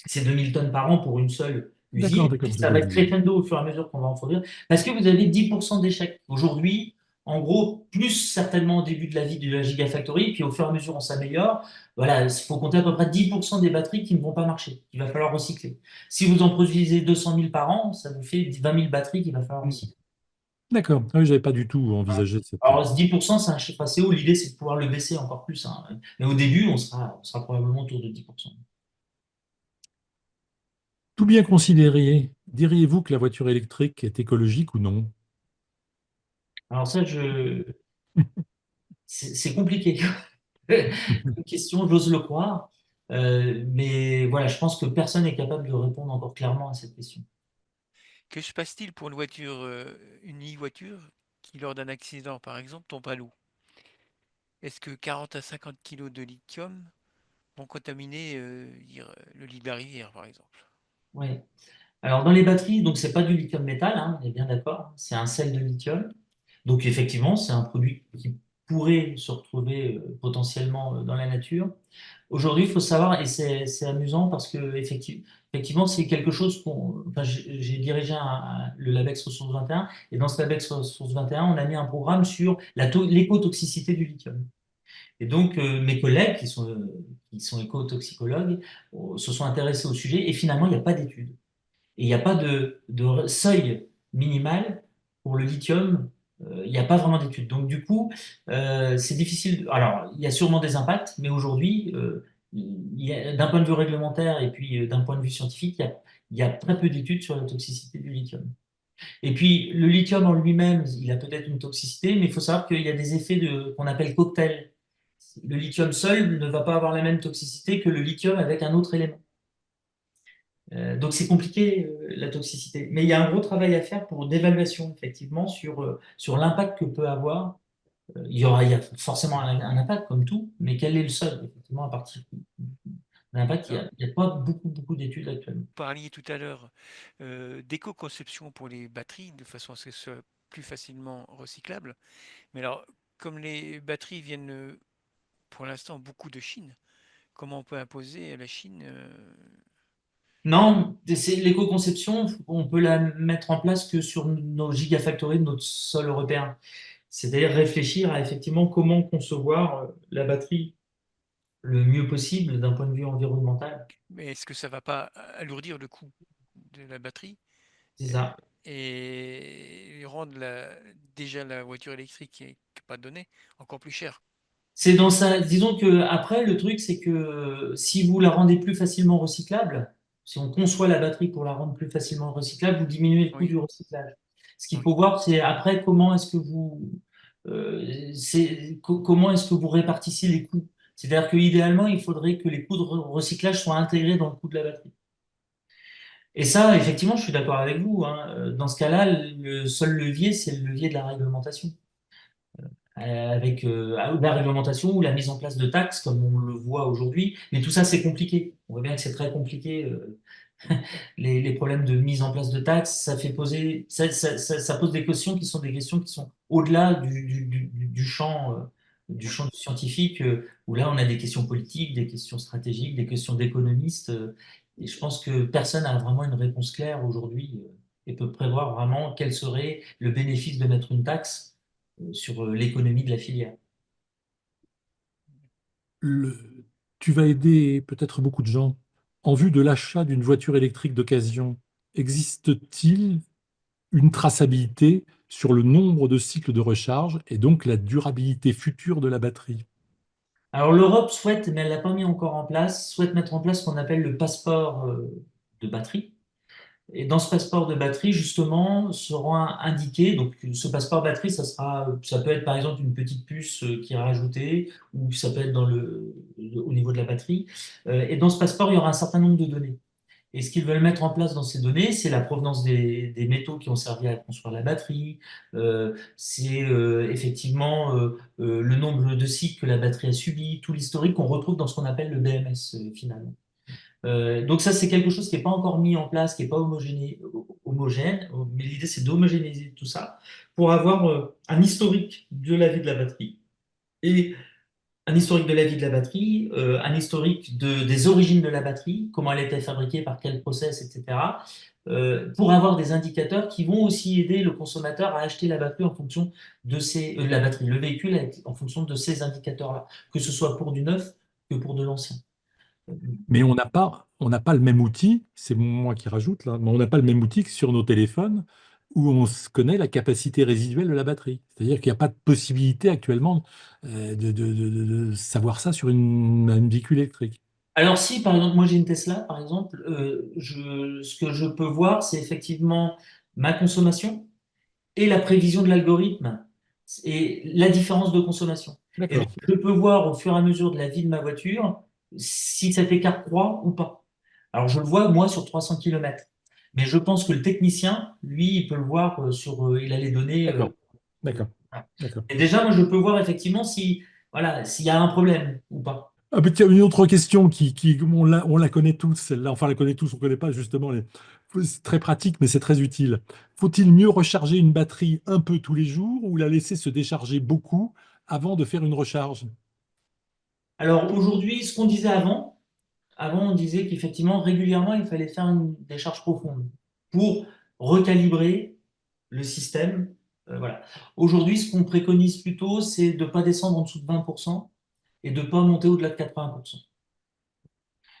C'est 2000 tonnes par an pour une seule usine. D'accord, d'accord, Et je ça vois va être l'idée. crescendo au fur et à mesure qu'on va en produire. Parce que vous avez 10% d'échecs. Aujourd'hui, en gros, plus certainement au début de la vie de la gigafactory, puis au fur et à mesure on s'améliore, voilà, il faut compter à peu près 10% des batteries qui ne vont pas marcher, qu'il va falloir recycler. Si vous en produisez 200 000 par an, ça vous fait 20 000 batteries qu'il va falloir recycler. D'accord. Ah oui, j'avais pas du tout envisagé cette. Alors, 10%, c'est un chiffre assez haut. L'idée, c'est de pouvoir le baisser encore plus, hein. Mais au début, on sera probablement autour de 10%. Tout bien considéré, diriez-vous que la voiture électrique est écologique ou non? Alors ça, c'est compliqué. Une question, j'ose le croire. Mais voilà, je pense que personne n'est capable de répondre encore clairement à cette question. Que se passe-t-il pour une voiture, une e-voiture qui, lors d'un accident, par exemple, tombe à l'eau? Est-ce que 40 à 50 kilos de lithium vont contaminer le lit de la rivière, par exemple? Ouais. Alors, dans les batteries, donc c'est pas du lithium métal, hein, on est bien d'accord, c'est un sel de lithium. Donc, effectivement, c'est un produit qui pourrait se retrouver potentiellement dans la nature. Aujourd'hui, il faut savoir, et c'est amusant parce que effectivement, c'est quelque chose enfin, j'ai dirigé le LabEx Ressources 21, et dans ce LabEx Ressources 21, on a mis un programme sur l'écotoxicité du lithium. Et donc, mes collègues qui sont écotoxicologues se sont intéressés au sujet, et finalement, il n'y a pas d'études. Et il n'y a pas de seuil minimal pour le lithium. Il n'y a pas vraiment d'études. Donc, du coup, c'est difficile. Alors, il y a sûrement des impacts, mais aujourd'hui, d'un point de vue réglementaire et puis d'un point de vue scientifique, il y a très peu d'études sur la toxicité du lithium. Et puis, le lithium en lui-même, il a peut-être une toxicité, mais il faut savoir qu'il y a des effets qu'on appelle cocktail. Le lithium seul ne va pas avoir la même toxicité que le lithium avec un autre élément. Donc c'est compliqué la toxicité. Mais il y a un gros travail à faire pour d'évaluation, effectivement, sur l'impact que peut avoir. Il y a forcément un impact comme tout, mais quel est le seuil, effectivement, à partir de l'impact? Il Alors, n'y a pas beaucoup, beaucoup d'études actuellement. vous parliez tout à l'heure d'éco-conception pour les batteries, de façon à ce que ce soit plus facilement recyclable. Mais alors, comme les batteries viennent pour l'instant beaucoup de Chine, comment on peut imposer à la Chine Non, c'est l'éco-conception, on peut la mettre en place que sur nos gigafactories de notre sol européen. C'est-à-dire réfléchir à effectivement comment concevoir la batterie le mieux possible d'un point de vue environnemental. mais est-ce que ça va pas alourdir le coût de la batterie C'est euh, ça. et rendre déjà la voiture électrique qui n'est pas donnée encore plus chère? C'est dans ça. Disons que après, le truc, c'est que si vous la rendez plus facilement recyclable, si on conçoit la batterie pour la rendre plus facilement recyclable, vous diminuez le coût Oui, du recyclage. Ce qu'il oui. faut voir, c'est après comment est-ce que vous répartissez les coûts. C'est-à-dire que idéalement, il faudrait que les coûts de recyclage soient intégrés dans le coût de la batterie. Et ça, effectivement, je suis d'accord avec vous, hein. Dans ce cas-là, le seul levier, c'est le levier de la réglementation. Avec la réglementation ou la mise en place de taxes, comme on le voit aujourd'hui. Mais tout ça, c'est compliqué. On voit bien que c'est très compliqué. Les problèmes de mise en place de taxes, ça pose des questions qui sont des questions qui sont au-delà du Oui. champ du scientifique, où là, on a des questions politiques, des questions stratégiques, des questions d'économistes. Et je pense que personne n'a vraiment une réponse claire aujourd'hui et peut prévoir vraiment quel serait le bénéfice de mettre une taxe sur l'économie de la filière. Le- Tu vas aider peut-être beaucoup de gens. En vue de l'achat d'une voiture électrique d'occasion, existe-t-il une traçabilité sur le nombre de cycles de recharge et donc la durabilité future de la batterie? Alors l'Europe souhaite, mais elle l'a pas mis encore en place, souhaite mettre en place ce qu'on appelle le passeport de batterie. Et dans ce passeport de batterie, justement, sera indiqué, donc ce passeport batterie, ça peut être par exemple une petite puce qui est rajoutée, ou ça peut être au niveau de la batterie. Et dans ce passeport, il y aura un certain nombre de données. Et ce qu'ils veulent mettre en place dans ces données, c'est la provenance des métaux qui ont servi à construire la batterie, c'est effectivement le nombre de cycles que la batterie a subi, tout l'historique qu'on retrouve dans ce qu'on appelle le BMS finalement. Donc ça, c'est quelque chose qui n'est pas encore mis en place, qui n'est pas homogène, mais l'idée, c'est d'homogénéiser tout ça pour avoir un historique de la vie de la batterie. Et un historique de la vie de la batterie, un historique des origines de la batterie, comment elle a été fabriquée, par quel process, etc. Pour avoir des indicateurs qui vont aussi aider le consommateur à acheter la batterie en fonction de la batterie, le véhicule en fonction de ces indicateurs-là, que ce soit pour du neuf que pour de l'ancien. Mais on n'a pas le même outil, c'est moi qui rajoute là, mais on n'a pas le même outil que sur nos téléphones où on connaît la capacité résiduelle de la batterie. C'est-à-dire qu'il n'y a pas de possibilité actuellement de savoir ça sur un véhicule électrique. Alors si, par exemple, moi j'ai une Tesla, par exemple, ce que je peux voir, c'est effectivement ma consommation et la prévision de l'algorithme et la différence de consommation. Et donc, D'accord, je peux voir au fur et à mesure de la vie de ma voiture si cet écart croît ou pas. Alors je le vois, moi, sur 300 km. Mais je pense que le technicien, lui, il peut le voir il a les données. d'accord, d'accord, Voilà. d'accord. Et déjà, moi, je peux voir effectivement si, voilà, s'il y a un problème ou pas. Ah, mais tiens, une autre question on la connaît tous, celle-là, enfin, on la connaît tous, on ne connaît pas justement c'est très pratique, mais c'est très utile. Faut-il mieux recharger une batterie un peu tous les jours ou la laisser se décharger beaucoup avant de faire une recharge? Alors aujourd'hui, ce qu'on disait avant, on disait qu'effectivement, régulièrement, il fallait faire une décharge profonde pour recalibrer le système. Voilà. Aujourd'hui, ce qu'on préconise plutôt, c'est de ne pas descendre en dessous de 20% et de ne pas monter au-delà de 80%.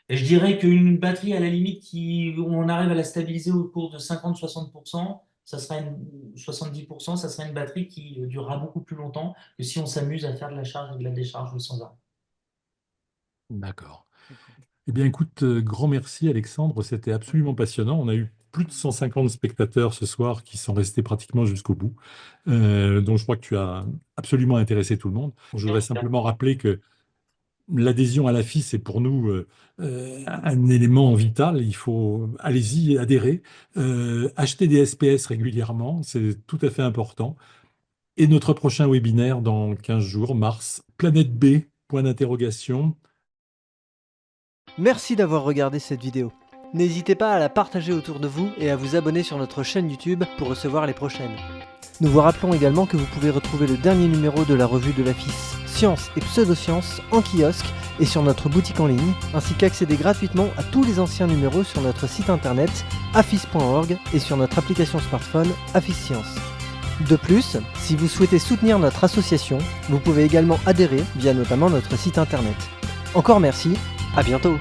Et je dirais qu'une batterie, à la limite, où on arrive à la stabiliser au cours de 50-60%, 70%, ça sera une batterie qui durera beaucoup plus longtemps que si on s'amuse à faire de la charge et de la décharge sans arrêt. D'accord. Eh bien, écoute, grand merci Alexandre, c'était absolument passionnant. On a eu plus de 150 spectateurs ce soir qui sont restés pratiquement jusqu'au bout. Donc je crois que tu as absolument intéressé tout le monde. Je voudrais simplement rappeler que l'adhésion à l'AFI, c'est pour nous un élément vital. Il faut, allez-y, adhérer. Acheter des SPS régulièrement, c'est tout à fait important. Et notre prochain webinaire dans 15 jours, mars, Planète B, point d'interrogation. Merci d'avoir regardé cette vidéo. N'hésitez pas à la partager autour de vous et à vous abonner sur notre chaîne YouTube pour recevoir les prochaines. Nous vous rappelons également que vous pouvez retrouver le dernier numéro de la revue de l'AFIS Science et Pseudosciences en kiosque et sur notre boutique en ligne, ainsi qu'accéder gratuitement à tous les anciens numéros sur notre site internet afis.org et sur notre application smartphone Afis Science. De plus, si vous souhaitez soutenir notre association, vous pouvez également adhérer via notamment notre site internet. Encore merci, à bientôt!